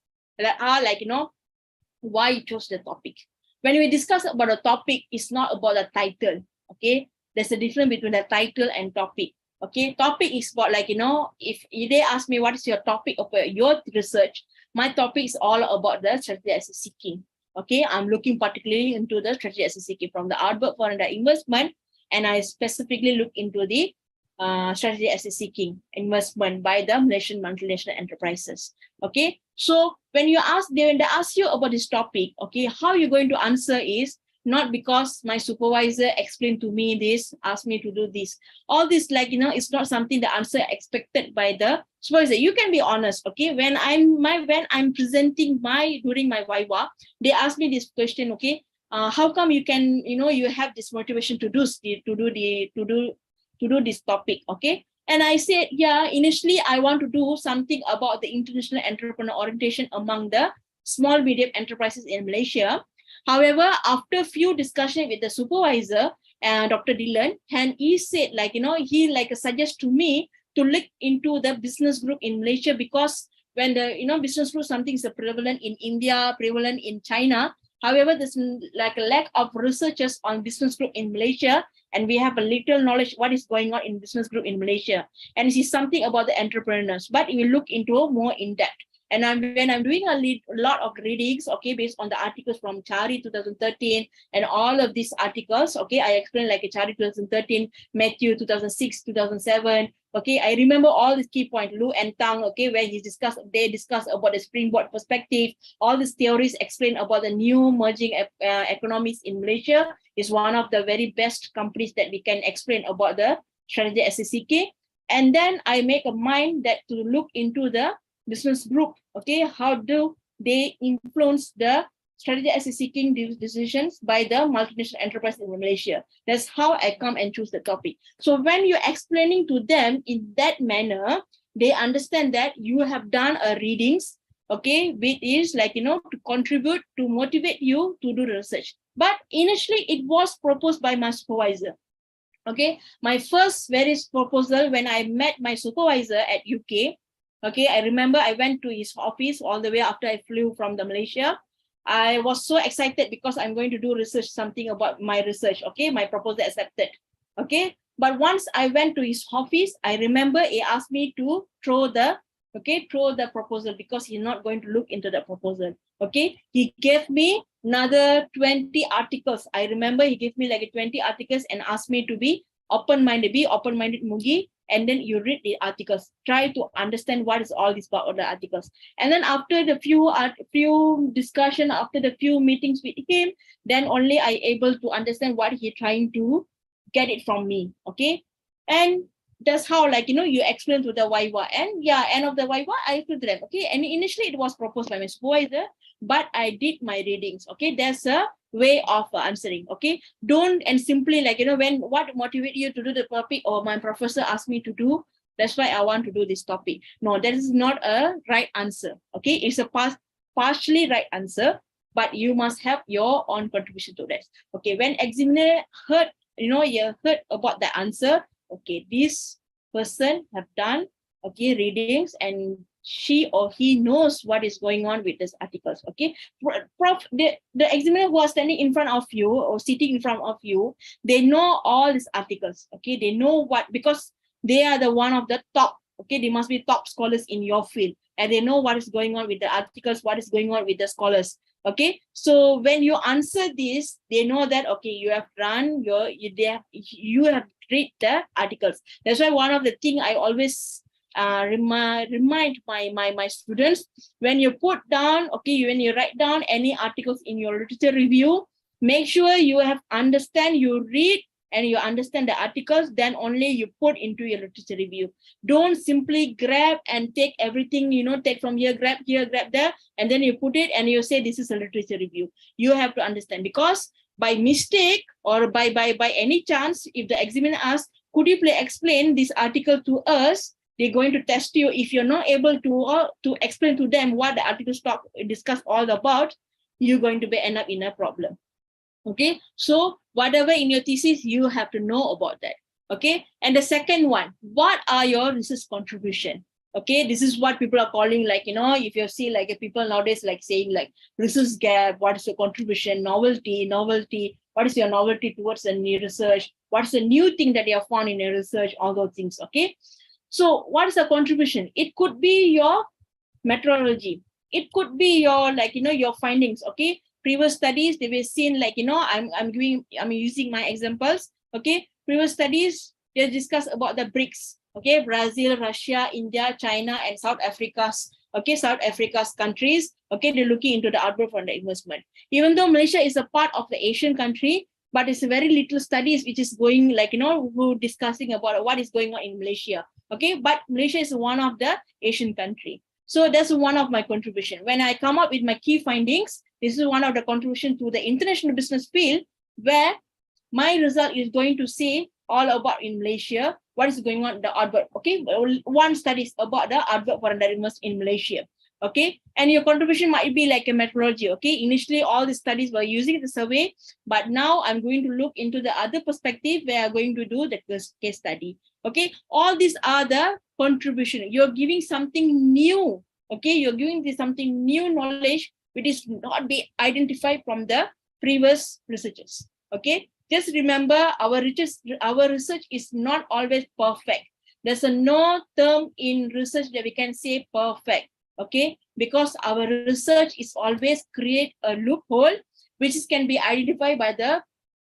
Speaker 2: why you chose the topic. When we discuss about a topic, it's not about the title. Okay, there's a difference between the title and topic. Okay, topic is about, like, if they ask me what is your topic of your research, my topic is all about the strategy asset seeking. Okay, I'm looking particularly into the strategy asset seeking from the outward foreign investment, and I specifically look into the strategy asset seeking investment by the Malaysian multinational enterprises. Okay, so when they ask you about this topic, okay, how you're going to answer is not because my supervisor explained to me this, asked me to do this. All this, like, it's not something the answer expected by the supervisor. You can be honest, okay? When I'm presenting during my Viva, they ask me this question, okay? How come you can, you have this motivation to do this topic, okay? And I said, yeah, initially I want to do something about the international entrepreneur orientation among the small medium enterprises in Malaysia. However, after few discussion with the supervisor, Dr. Dylan, and he said he suggest to me to look into the business group in Malaysia, because when the business group something is prevalent in India, prevalent in China. However, there's like a lack of researchers on business group in Malaysia, and we have a little knowledge what is going on in business group in Malaysia. And this is something about the entrepreneurs, but we look into more in depth. And when I'm doing a lot of readings, okay, based on the articles from CHARI 2013 and all of these articles, okay, I explained like a CHARI 2013, Matthew 2006, 2007. Okay, I remember all these key points, Lu and Tang, okay, where they discuss about the springboard perspective, all these theories explain about the new merging economies in Malaysia is one of the very best companies that we can explain about the strategy SCCK. And then I make a mind that to look into the business group, okay, how do they influence the strategy SCCK decisions by the multinational enterprise in Malaysia. That's how I come and choose the topic. So when you're explaining to them in that manner, they understand that you have done a readings, okay, which is to contribute, to motivate you to do the research. But initially it was proposed by my supervisor. Okay, my first very proposal when I met my supervisor at UK, okay, I remember I went to his office all the way after I flew from the Malaysia. I was so excited because I'm going to do research, something about my research. Okay, my proposal accepted. Okay, but once I went to his office, I remember he asked me to throw the proposal because he's not going to look into the proposal. Okay, he gave me another 20 articles. I remember he gave me like 20 articles and asked me to be open-minded, Mugi. And then you read the articles, try to understand what is all this about the articles. And then after the few discussion, after the few meetings with him, then only I able to understand what he trying to get it from me. Okay, and that's how you explain to the Viva. And yeah, end of the Viva, I explained to them. Okay, and initially it was proposed by my supervisor, but I did my readings. Okay, there's a way of answering. Okay, don't and simply when what motivate you to do the topic, or my professor asked me to do, that's why I want to do this topic. No, that is not a right answer. Okay, it's a partially right answer, but you must have your own contribution to that. Okay, when examiner heard heard about the answer, okay, this person have done readings, and she or he knows what is going on with these articles. Okay, the examiner who are standing in front of you or sitting in front of you, they know all these articles. Okay, they know what, because they are the one of the top. Okay, they must be top scholars in your field, and they know what is going on with the articles, what is going on with the scholars. Okay, so when you answer this, they know that okay, you have run you have read the articles. That's why one of the thing I always remind my students, when you put down, okay, when you write down any articles in your literature review, make sure you have understand, you read and you understand the articles, then only you put into your literature review. Don't simply grab and take everything, take from here, grab there, and then you put it and you say this is a literature review. You have to understand, because by mistake or by any chance, if the examiner asks, could you please explain this article to us, they're going to test you. If you're not able to explain to them what the article discuss all about, you're going to end up in a problem. Okay, so whatever in your thesis, you have to know about that. Okay, and the second one, what are your research contribution? Okay, this is what people are calling if you see people nowadays saying research gap, what is your contribution, novelty, what is your novelty towards a new research, what's the new thing that you have found in your research, all those things. Okay, so what is the contribution? It could be your methodology, it could be your your findings. Okay, previous studies, they were seen I'm using my examples. Okay, previous studies, they discuss about the BRICS. Okay, Brazil, Russia, India, China, and South Africa's countries. Okay, they're looking into the outward foreign investment. Even though Malaysia is a part of the Asian country, but it's very little studies which is going who discussing about what is going on in Malaysia. Okay, but Malaysia is one of the Asian country. So that's one of my contribution. When I come up with my key findings, this is one of the contribution to the international business field, where my result is going to say all about in Malaysia, what is going on in the outward. Okay, one study is about the outward foreign direct investment in Malaysia. Okay, and your contribution might be like a methodology. Okay, initially all the studies were using the survey, but now I'm going to look into the other perspective where I'm going to do the case study. Okay, all these are the contribution. You're giving something new. Okay, you're giving this something new knowledge which is not be identified from the previous researchers. Okay, just remember our research is not always perfect. There's a no term in research that we can say perfect. Okay, because our research is always create a loophole which can be identified by the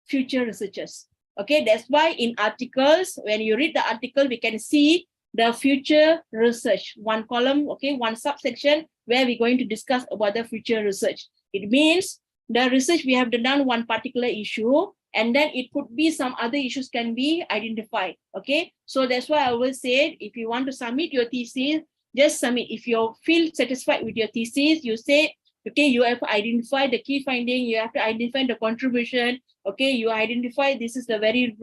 Speaker 2: future researchers. Okay, that's why in articles, when you read the article, we can see the future research, one column, okay, one subsection where we're going to discuss about the future research. It means the research we have done one particular issue, and then it could be some other issues can be identified. Okay, so that's why I always say, if you want to submit your thesis, just submit. If you feel satisfied with your thesis, you say, okay, you have to identify the key finding, you have to identify the contribution. Okay, you identify this is the very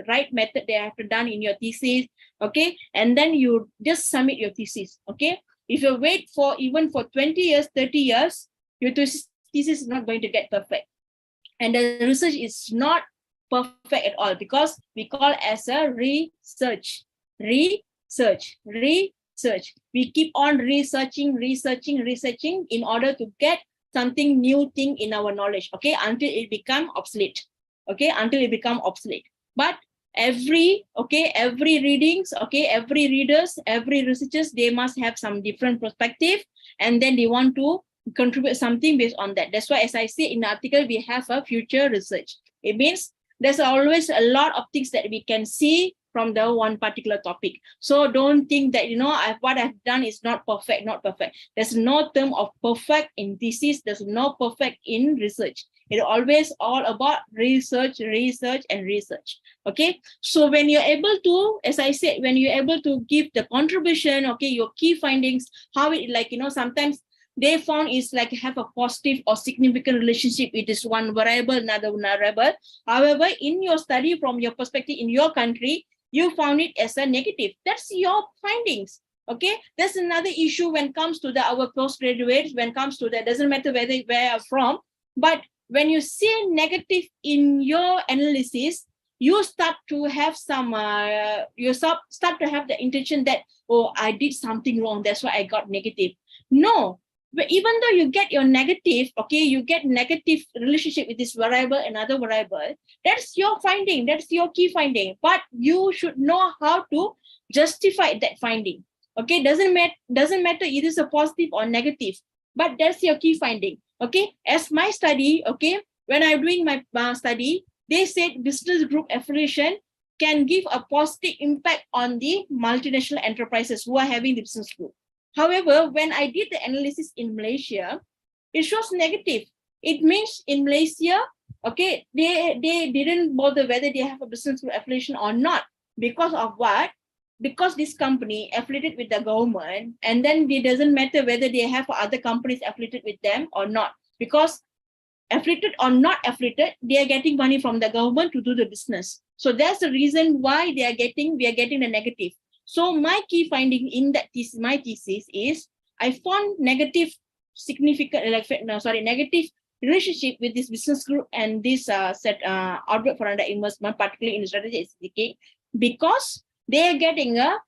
Speaker 2: right method they have to done in your thesis. Okay, and then you just submit your thesis. Okay, if you wait for even for 20 years, 30 years, your thesis is not going to get perfect, and the research is not perfect at all, because we call as a research. We keep on researching in order to get something new thing in our knowledge. Okay, until it become obsolete. Okay, until it become obsolete. But every readings, okay, every readers, every researchers, they must have some different perspective, and then they want to contribute something based on that. That's why, as I say in the article, we have a future research. It means there's always a lot of things that we can see from the one particular topic. So don't think that, what I've done is not perfect. There's no term of perfect in thesis. There's no perfect in research. It's always all about research. Okay, so when you're able to, as I said, when you're able to give the contribution, okay, your key findings, how it, sometimes they found is like have a positive or significant relationship with this one variable, another variable. However, in your study, from your perspective in your country, you found it as a negative. That's your findings. Okay, that's another issue when it comes to our postgraduates, when it comes to that, doesn't matter where you're from, but when you see negative in your analysis, you start to have some, you start to have the intention that, oh, I did something wrong, that's why I got negative. No, but even though you get your negative, okay, you get negative relationship with this variable, another variable, that's your finding, that's your key finding. But you should know how to justify that finding. Okay, doesn't matter it is a positive or negative, but that's your key finding. Okay, as my study, okay, when I'm doing my study, they said business group affiliation can give a positive impact on the multinational enterprises who are having the business group. However, when I did the analysis in Malaysia, it shows negative. It means in Malaysia, okay, they didn't bother whether they have a business group affiliation or not. Because of what? Because this company affiliated with the government, and then it doesn't matter whether they have other companies affiliated with them or not. Because affiliated or not affiliated, they are getting money from the government to do the business. So that's the reason why we are getting the negative. So my key finding in that my thesis is I found negative negative relationship with this business group and this outbreak for under investment, particularly in strategy, because they are getting a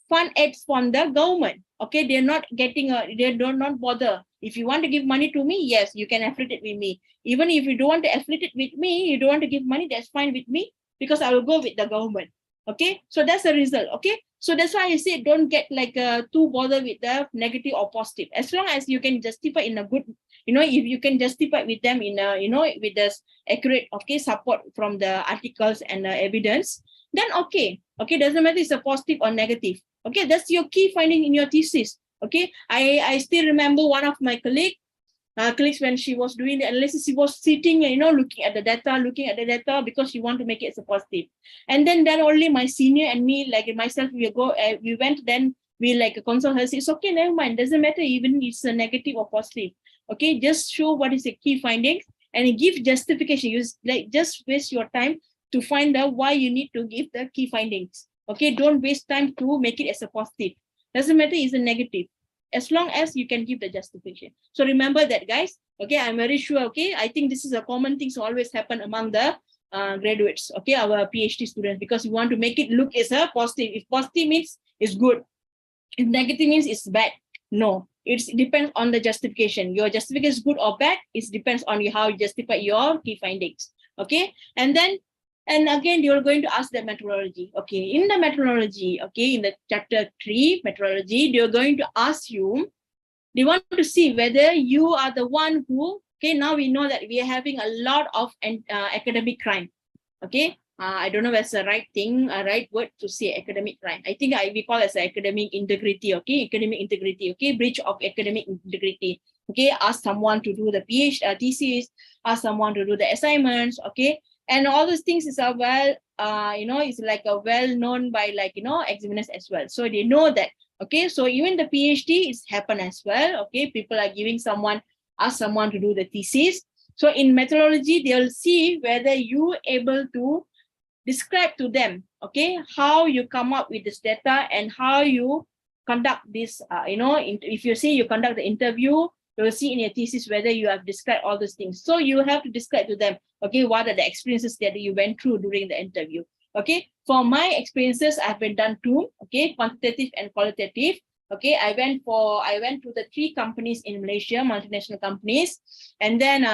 Speaker 2: fund aids from the government. Okay, they're not getting they do not bother. If you want to give money to me, yes, you can affiliate it with me. Even if you don't want to affiliate it with me, you don't want to give money, that's fine with me, because I will go with the government. Okay, so that's the result. Okay, so that's why I say don't get too bothered with the negative or positive. As long as you can justify in a good, if you can justify with them in a, with this accurate, okay, support from the articles and the evidence, then okay, doesn't matter it's a positive or negative. Okay, that's your key finding in your thesis. Okay, I still remember one of my colleagues, when she was doing the analysis, she was sitting, looking at the data because she want to make it as a positive. And then only my senior and me, like myself, we went, then we consult her, say, it's okay, never mind, doesn't matter even it's a negative or positive. Okay, just show what is the key findings and give justification. Use just waste your time to find out why you need to give the key findings. Okay, don't waste time to make it as a positive. Doesn't matter it's a negative. as long as you can give the justification. So remember that, guys. Okay, I'm very sure. Okay, I think this is a common thing always happen among the graduates. Okay, our PhD students, because we want to make it look as a positive. If positive means it's good, if negative means it's bad. No, it depends on the justification. Your justification is good or bad. It depends on you how you justify your key findings. Okay, and again, you're going to ask the methodology. Okay, in the methodology, okay, in the chapter 3 methodology, they're going to ask you, they want to see whether you are the one who, okay, now we know that we are having a lot of academic crime. Okay, I don't know if that's the right thing, right word to say academic crime. I think we call it as academic integrity. Okay, academic integrity. Okay, breach of academic integrity. Okay, ask someone to do the PhD thesis, ask someone to do the assignments. Okay, and all those things is a well, it's like a well known by examiners as well. So they know that. Okay, so even the PhD is happen as well. Okay, people are giving ask someone to do the thesis. So in methodology, they'll see whether you able to describe to them, okay, how you come up with this data and how you conduct this, if you say you conduct the interview, you'll see in your thesis whether you have described all those things. So you have to describe to them, okay, what are the experiences that you went through during the interview. Okay, for my experiences, I've been done 2, okay, quantitative and qualitative. Okay, I went to the 3 companies in Malaysia, multinational companies, and then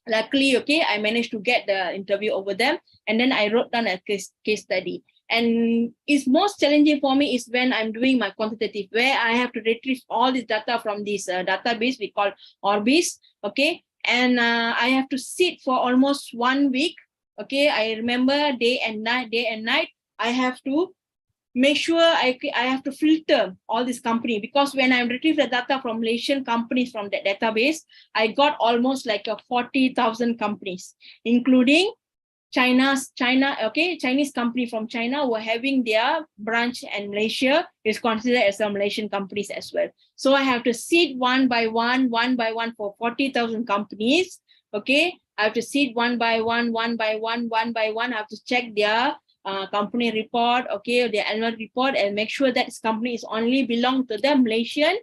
Speaker 2: luckily, okay, I managed to get the interview over them, and then I wrote down a case study. And it's most challenging for me is when I'm doing my quantitative, where I have to retrieve all this data from this database we call Orbis. Okay, and I have to sit for almost 1 week. Okay, I remember day and night. I have to make sure I have to filter all this company, because when I retrieve the data from Malaysian companies from that database, I got almost like 40,000 companies, including Chinese company from China were having their branch in Malaysia is considered as a Malaysian companies as well. So I have to sit one by one for 40,000 companies. Okay, I have to sit one by one. I have to check their company report, okay, their annual report, and make sure that this company is only belong to the Malaysian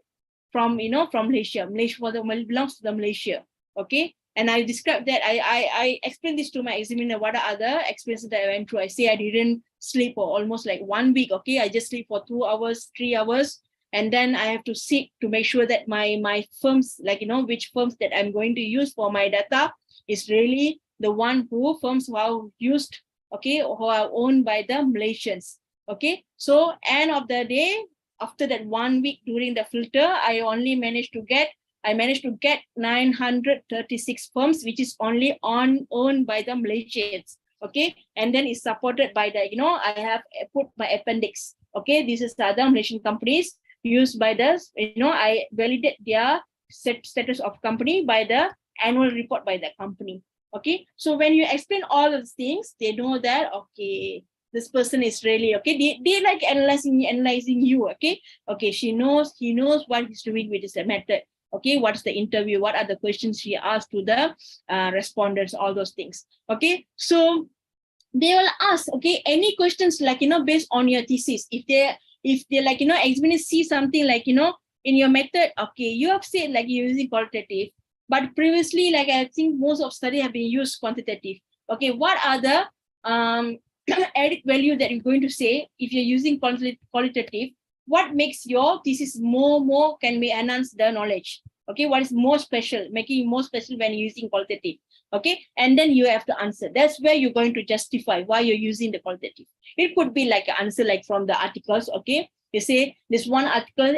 Speaker 2: from Malaysia belongs to the Malaysia. Okay, and I described that. I explained this to my examiner. What are other experiences that I went through? I say I didn't sleep for almost like 1 week. Okay, I just sleep for 2 hours, 3 hours, and then I have to sit to make sure that my firms, which firms that I'm going to use for my data is really the firms who are used, okay, who are owned by the Malaysians. Okay, so end of the day, after that 1 week during the filter, I managed to get 936 firms, which is only owned by the Malaysians. Okay, and then it's supported by the, I have put my appendix. Okay, this is the other Malaysian companies used by the, I validate their status of company by the annual report by the company. Okay, so when you explain all of these things, they know that, okay, this person is really, okay, they like analyzing you. Okay, he knows what he's doing with his method. Okay, what's the interview, what are the questions she asked to the respondents, all those things. Okay, so they will ask, okay, any questions based on your thesis. If they examiners see something in your method, okay, you have said you're using qualitative, but previously, I think most of study have been used quantitative. Okay, what are the added value that you're going to say if you're using qualitative? What makes your thesis more can be enhance the knowledge? Okay, what is more special, making it more special when using qualitative? Okay, and then you have to answer. That's where you're going to justify why you're using the qualitative. It could be an answer from the articles. Okay, you say this one article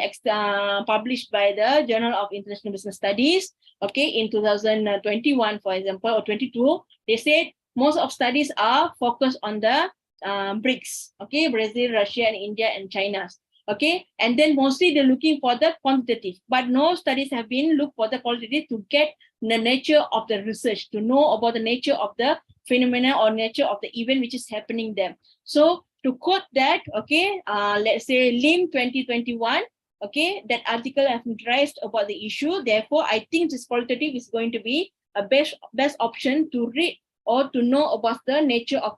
Speaker 2: published by the Journal of International Business Studies. Okay, in 2021, for example, or 22, they said most of studies are focused on the BRICS. Okay, Brazil, Russia, and India, and China. Okay, and then mostly they're looking for the quantitative, but no studies have been looked for the qualitative to get the nature of the research, to know about the nature of the phenomena or nature of the event which is happening there. So to quote that, okay, let's say LIM 2021, okay, that article has been raised about the issue. Therefore, I think this qualitative is going to be a best option to read or to know about the nature of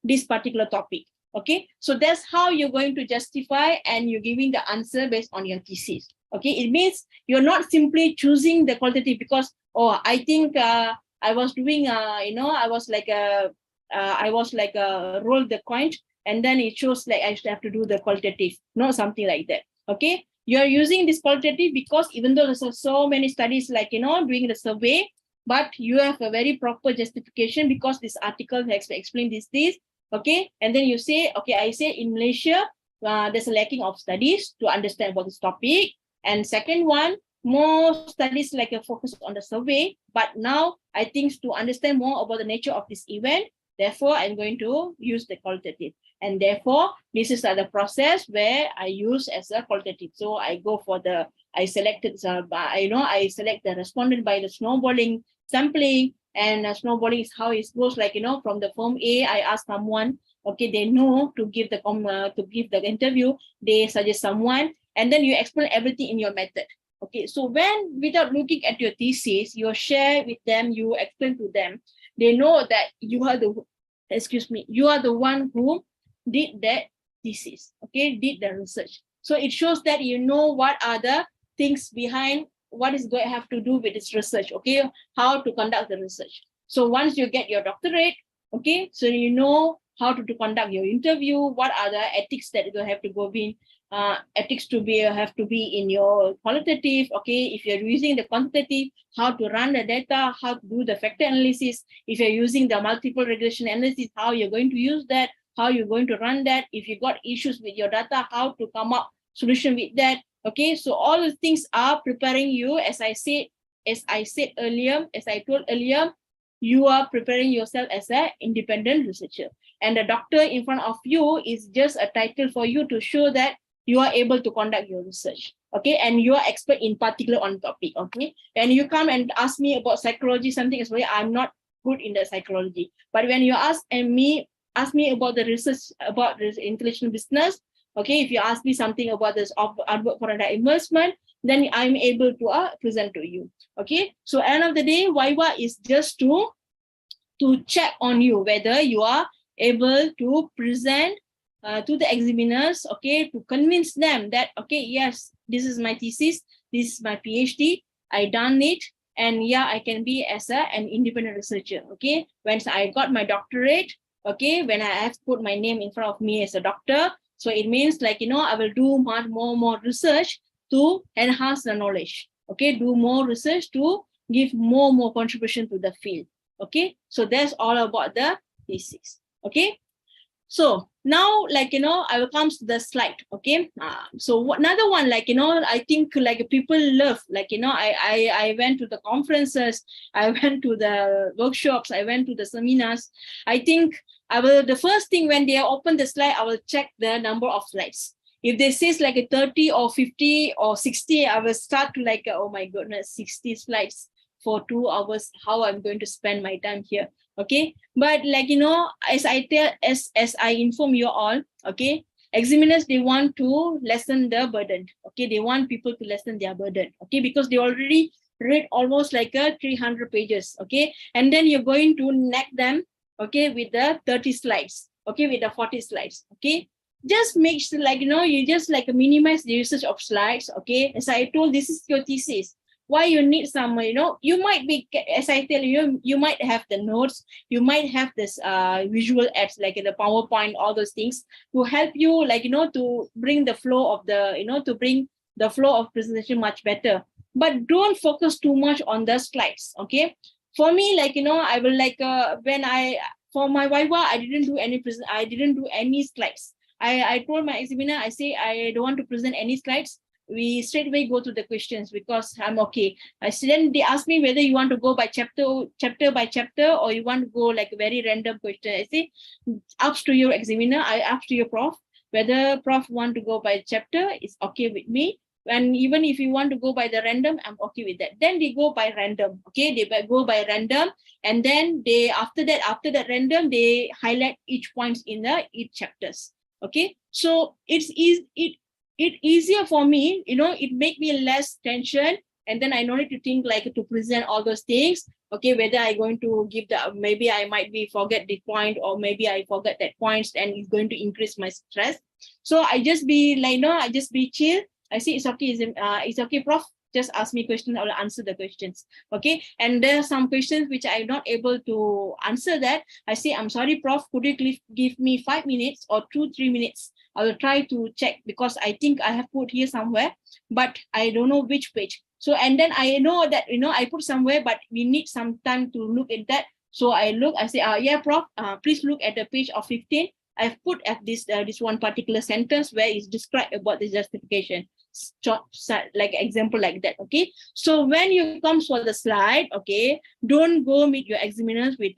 Speaker 2: this particular topic. Okay, so that's how you're going to justify and you're giving the answer based on your thesis. Okay, it means you're not simply choosing the qualitative because, oh, I think I was doing, I was like a roll the coin, and then it shows like I should have to do the qualitative, not something like that. Okay, you're using this qualitative because even though there's so many studies like, doing the survey, but you have a very proper justification because this article has explained this. Okay, and then you say, okay, I say in Malaysia, there's a lacking of studies to understand about this topic. And second one, more studies like a focus on the survey, but now I think to understand more about the nature of this event, therefore I'm going to use the qualitative. And therefore, this is the process where I use as a qualitative. So I go for I select the respondent by the snowballing sampling, and snowballing is how it goes, like, from the form A, I ask someone, okay, they know to give the interview, they suggest someone, and then you explain everything in your method. Okay, so when, without looking at your thesis, you share with them, you explain to them, they know that you are the one who did that thesis, okay, did the research. So it shows that you know what are the things behind what is going to have to do with this research, okay, how to conduct the research. So once you get your doctorate, okay, so you know how to conduct your interview, what are the ethics that you have to go in, ethics have to be in your qualitative, okay, if you're using the quantitative, how to run the data, how to do the factor analysis, if you're using the multiple regression analysis, how you're going to use that, how you're going to run that, if you got issues with your data, how to come up solution with that. Okay, so all the things are preparing you, as I told earlier, you are preparing yourself as an independent researcher. And the doctor in front of you is just a title for you to show that you are able to conduct your research. Okay, and you are expert in particular on topic. Okay, and you come and ask me about psychology, something is I'm not good in the psychology. But when you ask me about the research about this international business, okay, if you ask me something about this advert for an investment, then I'm able to present to you. Okay, so end of the day, Viva is just to check on you whether you are able to present to the examiners, okay, to convince them that, okay, yes, this is my thesis, this is my PhD, I done it, and yeah, I can be as an independent researcher. Okay, once I got my doctorate, okay, when I have put my name in front of me as a doctor, so it means like, I will do more research to enhance the knowledge. Okay, do more research to give more contribution to the field. Okay, so that's all about the thesis. Okay, so now, like, I will come to the slide. Okay, so another one, like, I think like people love, like, I went to the conferences, I went to the workshops, I went to the seminars. I think the first thing when they open the slide, I will check the number of slides. If they say like a 30 or 50 or 60, I will start to like, oh my goodness, 60 slides for 2 hours, how I'm going to spend my time here. Okay, but like, as I inform you all, okay, examiners, they want to lessen the burden. Okay, they want people to lessen their burden. Okay, because they already read almost like 300 pages. Okay, and then you're going to nag them, okay, with the 30 slides, okay, with the 40 slides. Okay, just make sure, like, you just like minimize the usage of slides. Okay, as I told, this is your thesis. Why you need some, you might be, as I tell you, you might have the notes, you might have this visual apps like the PowerPoint, all those things to help you, like, to bring the flow of the flow of presentation much better. But don't focus too much on the slides. Okay, for me, like, I will like for my Viva, I didn't do any slides. I told my examiner, I say I don't want to present any slides. We straight away go to the questions because I'm okay. Then they ask me whether you want to go by chapter by chapter, or you want to go like a very random question. I say, up to your examiner, up to your prof, whether prof want to go by chapter, it's okay with me. And even if you want to go by the random, I'm okay with that. Then they go by random. Okay, they go by random, and then they after that random, they highlight each points in each chapters. Okay, so it's easier for me, it make me less tension, and then I don't need to think like to present all those things. Okay, whether I going to give the, maybe I might be forget the point, or maybe I forget that points, and it's going to increase my stress. So I just be like, no, I just be chill. I say it's okay, it's okay, prof. Just ask me questions, I will answer the questions. Okay, and there are some questions which I'm not able to answer that. I say, I'm sorry, prof, could you give me 5 minutes or 2-3 minutes? I will try to check, because I think I have put here somewhere, but I don't know which page. So, and then I know that, I put somewhere, but we need some time to look at that. So I look, I say, yeah, prof, please look at the page of 15. I've put at this one particular sentence where it's described about the justification. Like example like that. Okay, so when you come for the slide, okay, don't go meet your examiners with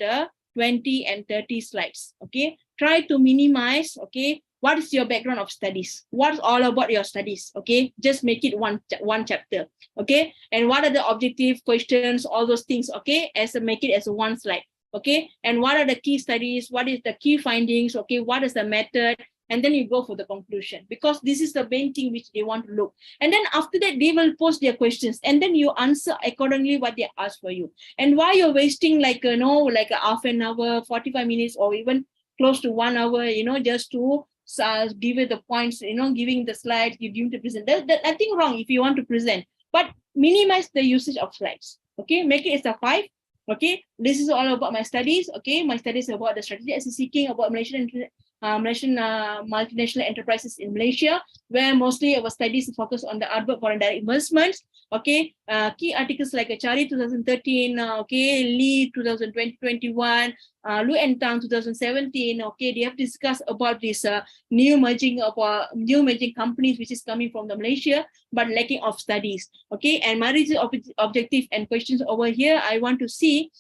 Speaker 2: 20 and 30 slides. Okay, try to minimize. Okay, what is your background of studies, what's all about your studies. Okay, just make it one chapter. Okay, and what are the objective questions, all those things. Okay, make it as one slide. Okay, and what are the key studies, what is the key findings. Okay, what is the method, and then you go for the conclusion, because this is the main thing which they want to look. And then after that, they will post their questions, and then you answer accordingly what they ask for you. And why you're wasting like like a half an hour, 45 minutes, or even close to 1 hour, just to give it the points, giving the slides, you give to present. There's nothing wrong if you want to present, but minimize the usage of slides. Okay, make it as a 5. Okay, this is all about my studies. Okay, my studies about the strategy as seeking about Malaysian multinational enterprises in Malaysia, where mostly our studies focus on the outward foreign direct investments. Okay, key articles like Chari 2013, okay, Lee 2021, Lu and Tang 2017. Okay, they have discussed about this new merging companies which is coming from the Malaysia, but lacking of studies. Okay, and my objective and questions over here, I want to see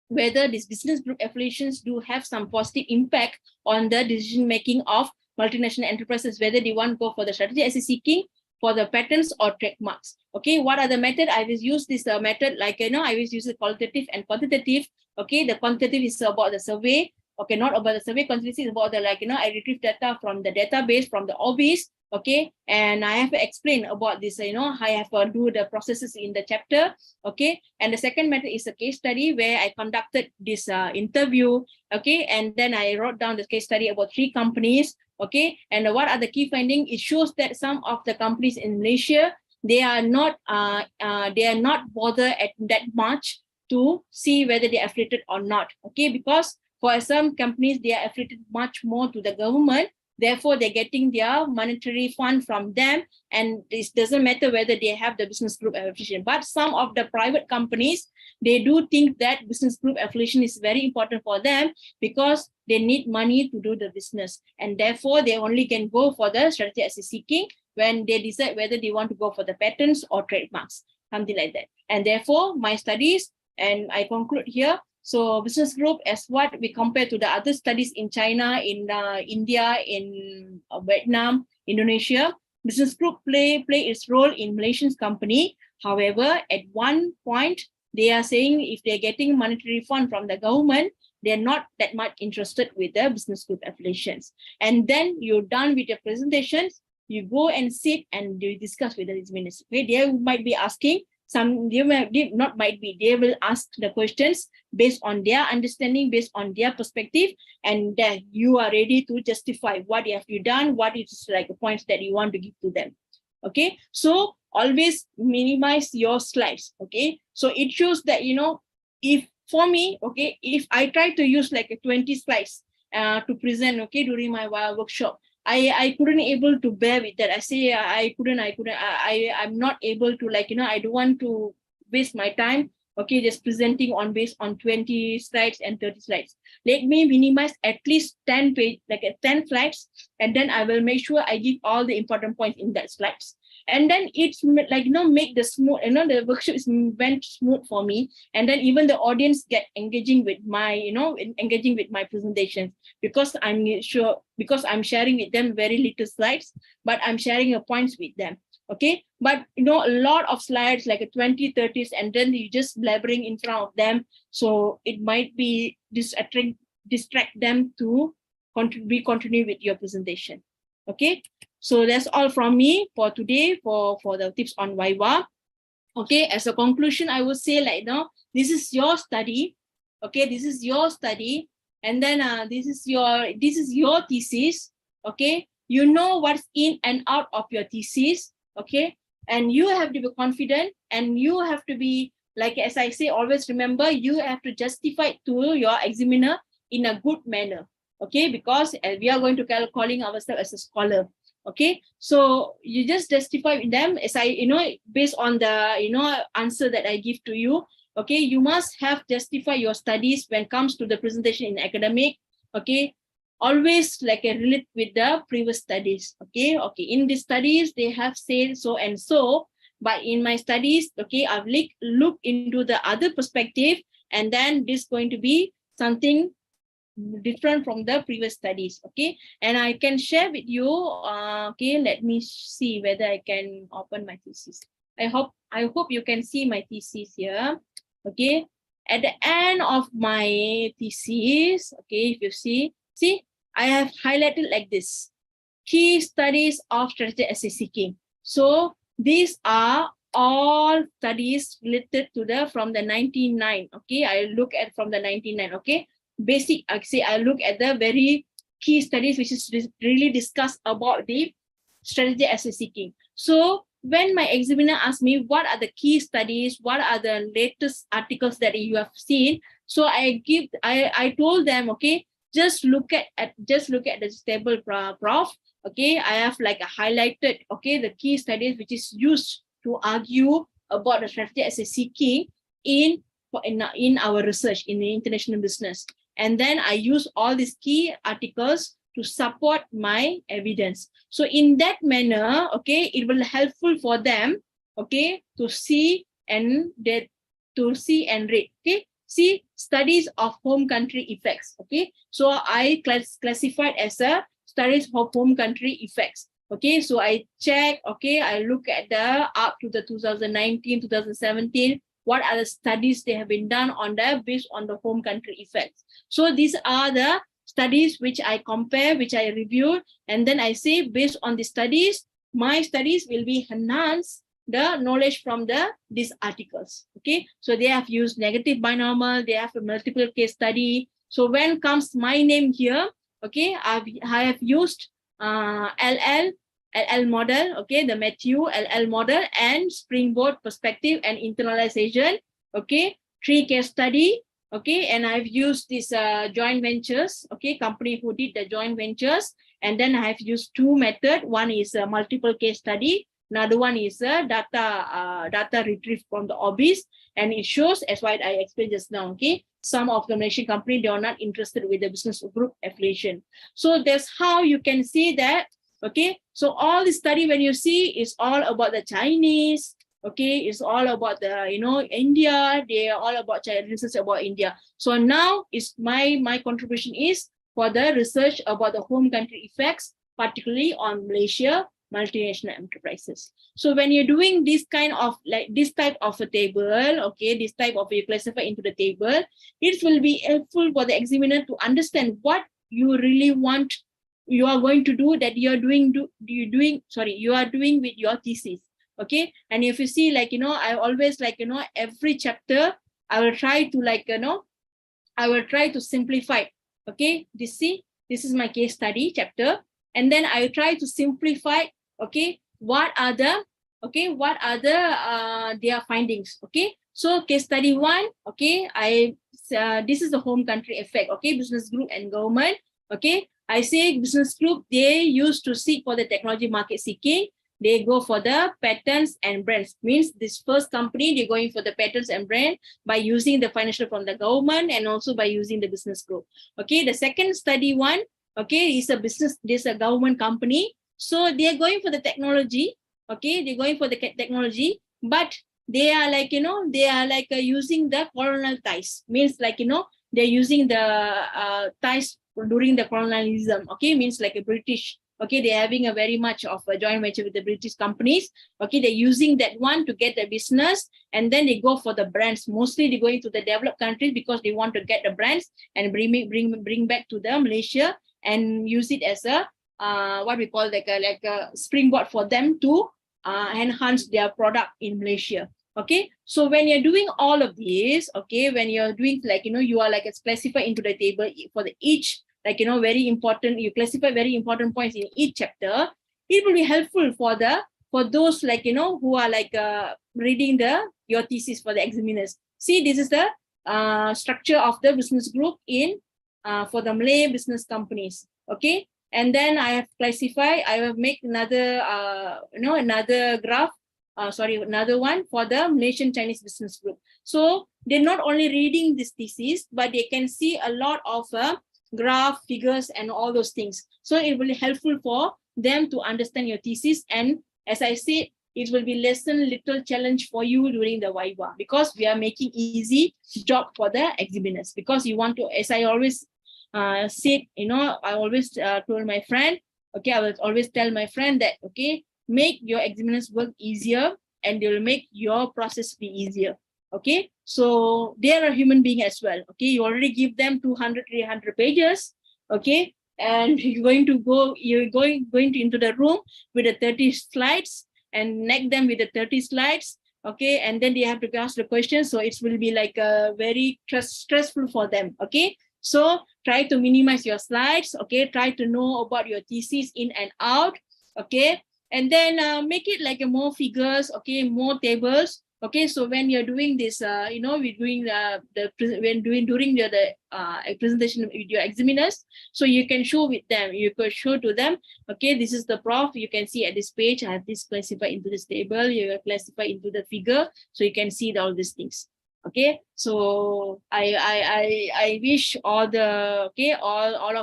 Speaker 2: whether these business group affiliations do have some positive impact on the decision making of multinational enterprises, whether they want to go for the strategy as seeking for the patents or trademarks. Okay, what are the method? I will use this method, like I will use the qualitative and quantitative. Okay, the quantitative is about the survey. Okay, not about the survey. Quantitative is about the I retrieve data from the database, from the OBIS. Okay, and I have explained about this, I have do the processes in the chapter. Okay, and the second method is a case study where I conducted this interview. Okay, and then I wrote down the case study about 3 companies. Okay, and what are the key findings? It shows that some of the companies in Malaysia, they are not bothered at that much to see whether they are affiliated or not. Okay, because for some companies, they are affiliated much more to the government. Therefore, they're getting their monetary fund from them, and this doesn't matter whether they have the business group affiliation. But some of the private companies, they do think that business group affiliation is very important for them, because they need money to do the business, and therefore they only can go for the strategy as seeking when they decide whether they want to go for the patents or trademarks, something like that. And therefore, my studies, and I conclude here. So business group, as what we compare to the other studies in China, in India, in Vietnam, Indonesia, business group play its role in Malaysian company. However, at one point, they are saying if they're getting monetary fund from the government, they're not that much interested with the business group affiliations. And then you're done with your presentations, you go and sit and you discuss with the minister. Okay, they might be asking, they will ask the questions based on their understanding, based on their perspective, and then you are ready to justify what have you done, what is like the points that you want to give to them. Okay, so always minimize your slides. Okay, so it shows that, if for me, okay, if I try to use like 20 slides to present, okay, during my workshop, I couldn't able to bear with that. I say I'm not able to, I don't want to waste my time, okay, just presenting based on 20 slides and 30 slides. Let me minimize at least 10 slides, and then I will make sure I give all the important points in that slides. And then it's make the smooth, the workshop is went smooth for me. And then even the audience get engaging with my, engaging with my presentations, because I'm I'm sharing with them very little slides, but I'm sharing points with them. Okay, but a lot of slides, like 20, 30s, and then you just blabbering in front of them. So it might be distract them to continue with your presentation. Okay, so that's all from me for today for the tips on Viva. Okay, as a conclusion, I would say like, this is your study. Okay, this is your study. And then this is your thesis. Okay, you know what's in and out of your thesis. Okay, and you have to be confident, and you have to be, like, as I say, always remember, you have to justify to your examiner in a good manner. Okay, because we are going to calling ourselves as a scholar. Okay, so you just justify with them, as I, based on the, answer that I give to you. Okay, you must have justify your studies when it comes to the presentation in academic. Okay, always like a relate with the previous studies. Okay, in the studies they have said so and so, but in my studies, okay, I've looked into the other perspective, and then this going to be something different from the previous studies. Okay, and I can share with you. Okay, let me see whether I can open my thesis. I hope you can see my thesis here. Okay, at the end of my thesis, okay, if you see, I have highlighted like this: key studies of strategic asset seeking. So these are all studies related to the from the 1909. Okay, I look at from the 1909. Okay, basic, I look at the very key studies which is really discussed about the strategic asset seeking. So when my examiner asked me what are the key studies, what are the latest articles that you have seen, so I told them, okay, just look at this table, prof. Okay, I have like highlighted, okay, the key studies which is used to argue about the strategic asset seeking in our research in the international business. And then I use all these key articles to support my evidence. So in that manner, okay, it will helpful for them, okay, to see and read. Okay, see studies of home country effects. Okay, so I classified as a studies of home country effects. Okay, so I check, okay, I look at the up to the 2019, 2017, what are the studies they have been done on that based on the home country effects. So these are the studies which I compare, which I review, and then I say based on the studies, my studies will be enhanced the knowledge from these articles. Okay, so they have used negative binomial, they have a multiple case study. So when comes my name here, okay, I have used LL model, okay, the Matthew LL model and springboard perspective and internalization, okay, 3 case study, okay, and I've used this joint ventures, okay, company who did the joint ventures, and then I have used 2 methods. One is a multiple case study, another one is a data retrieved from the OBIS, and it shows, as what I explained just now, okay, some of the Malaysian company, they are not interested with the business group affiliation. So that's how you can see that. Okay, so all the study when you see is all about the Chinese. Okay, it's all about the India. They are all about China, research about India. So now is my contribution is for the research about the home country effects, particularly on Malaysia multinational enterprises. So when you're doing this kind of like this type of a table, okay, this type of you classify into the table, it will be helpful for the examiner to understand what you really want, you are going to do, that you are doing with your thesis. Okay, and if you see, like, I always, like, every chapter I will try to I will try to simplify. Okay, this is my case study chapter, and then I try to simplify. Okay, what are the their findings. Okay, so case study 1, okay, this is the home country effect. Okay, business group and government. Okay, I say business group, they used to seek for the technology market seeking. They go for the patents and brands. Means this first company, they're going for the patents and brand by using the financial from the government and also by using the business group. Okay, the second study 1, okay, is a business, this a government company. So they're going for the technology. Okay, they're going for the technology, but they are like, using the colonial ties. Means like, they're using the ties during the colonialism. Okay, means like a British. Okay, they're having a very much of a joint venture with the British companies. Okay, they're using that one to get the business, and then they go for the brands. Mostly they're going to the developed countries because they want to get the brands and bring back to the Malaysia and use it as a what we call like a springboard for them to enhance their product in Malaysia. Okay, so when you're doing all of these, okay, when you're doing like, you are like classify into the table for the each, like, very important, you classify very important points in each chapter. It will be helpful for those like, who are like reading your thesis for the examiners. See, this is the structure of the business group in for the Malay business companies. Okay, and then I have classified, I will make another another graph, another one for the Malaysian Chinese business group. So they're not only reading this thesis, but they can see a lot of graph, figures, and all those things. So it will be helpful for them to understand your thesis. And as I said, it will be little challenge for you during the Viva, because we are making easy job for the examiners. Because you want to, as I always said, I always told my friend, okay, I will always tell my friend that, okay, make your examiners work easier, and they will make your process be easier. Okay, so they are a human being as well. Okay, you already give them 200, 300 pages. Okay, and you're going into the room with the 30 slides and neck them with the 30 slides. Okay, and then they have to ask the question. So it will be like very stressful for them. Okay, so try to minimize your slides. Okay, try to know about your thesis in and out. Okay, and then make it like more figures. Okay, more tables. Okay, so when you're doing this, we're doing during the presentation with your examiners, so you can show with them. You could show to them. Okay, this is the prof. You can see at this page, I have this classified into this table. You classify into the figure, so you can see all these things. Okay, so I wish all of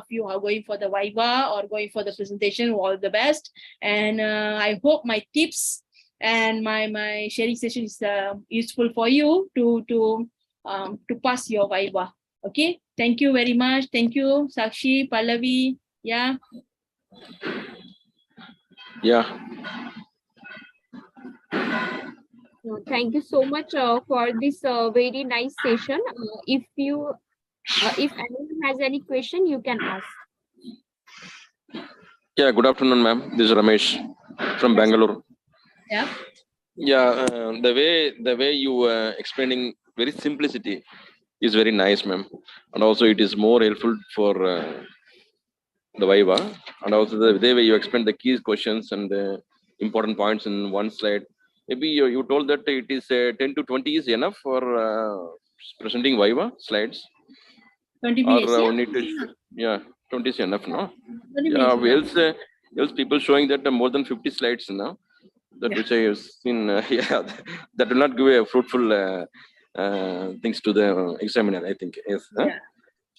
Speaker 2: you are going for the Viva or going for the presentation all the best, and I hope my tips and my sharing session is useful for you to pass your Viva. Okay, thank you very much. Thank you, Sakshi, Pallavi. Yeah.
Speaker 1: Thank you so much for this very nice session. If anyone has any question, you can ask.
Speaker 3: Yeah, good afternoon, ma'am. This is Ramesh from Bangalore.
Speaker 2: Yeah.
Speaker 3: Yeah, the way you explaining very simplicity is very nice, ma'am, and also it is more helpful for the Viva, and also the way you explain the key questions and the important points in one slide. Maybe you told that it is 10 to 20 is enough for presenting Viva slides.
Speaker 2: 20 minutes.
Speaker 3: Or need to, 20 is enough, no?
Speaker 2: 20
Speaker 3: Yeah,
Speaker 2: minutes,
Speaker 3: else people showing that more than 50 slides now. That which I have seen, that will not give a fruitful things to the examiner, I think. Yes.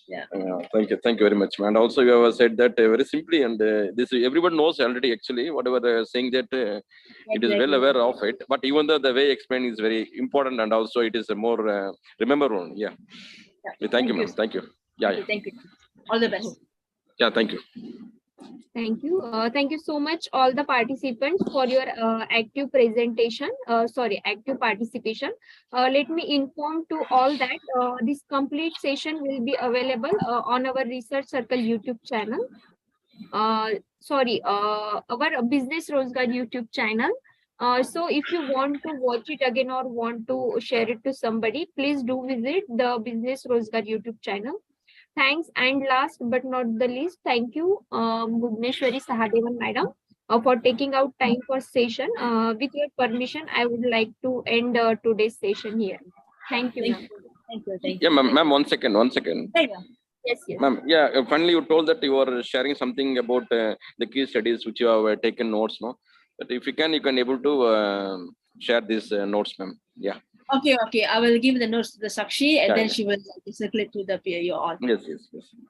Speaker 2: Yeah.
Speaker 3: Thank you very much, man. And also you have said that very simply, and this everyone knows already. Actually, whatever they are saying that it is well aware of it. But even though the way explained is very important, and also it is a more remember one. Yeah. Thank you, ma'am. Thank you. Yeah.
Speaker 2: Thank you. All the best.
Speaker 3: Yeah. Thank you.
Speaker 1: Thank you. Thank you so much, all the participants, for your active participation. Let me inform to all that this complete session will be available on our Research Circle YouTube channel. Our Business Rozgar YouTube channel. So if you want to watch it again or want to share it to somebody, please do visit the Business Rozgar YouTube channel. Thanks, and last but not the least, thank you, Bhubaneswari Sahadevan madam, for taking out time for session. With your permission, I would like to end today's session here. Thank you, ma'am.
Speaker 2: Thank you.
Speaker 3: Yeah, ma'am. One second.
Speaker 1: Yes.
Speaker 3: Ma'am, finally you told that you are sharing something about the key studies which you have taken notes, no? But if you can able to share these notes, ma'am. Yeah.
Speaker 2: Okay. I will give the notes to the Sakshi, and then she will circulate to the peer you all.
Speaker 3: Yes.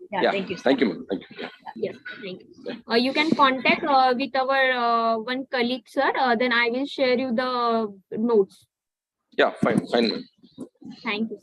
Speaker 2: Yeah. Thank you.
Speaker 3: Thank you, ma'am. Thank you.
Speaker 1: Yes, thank you. You can contact with our one colleague, sir. Then I will share you the notes.
Speaker 3: Yeah, fine, ma'am.
Speaker 1: Thank you.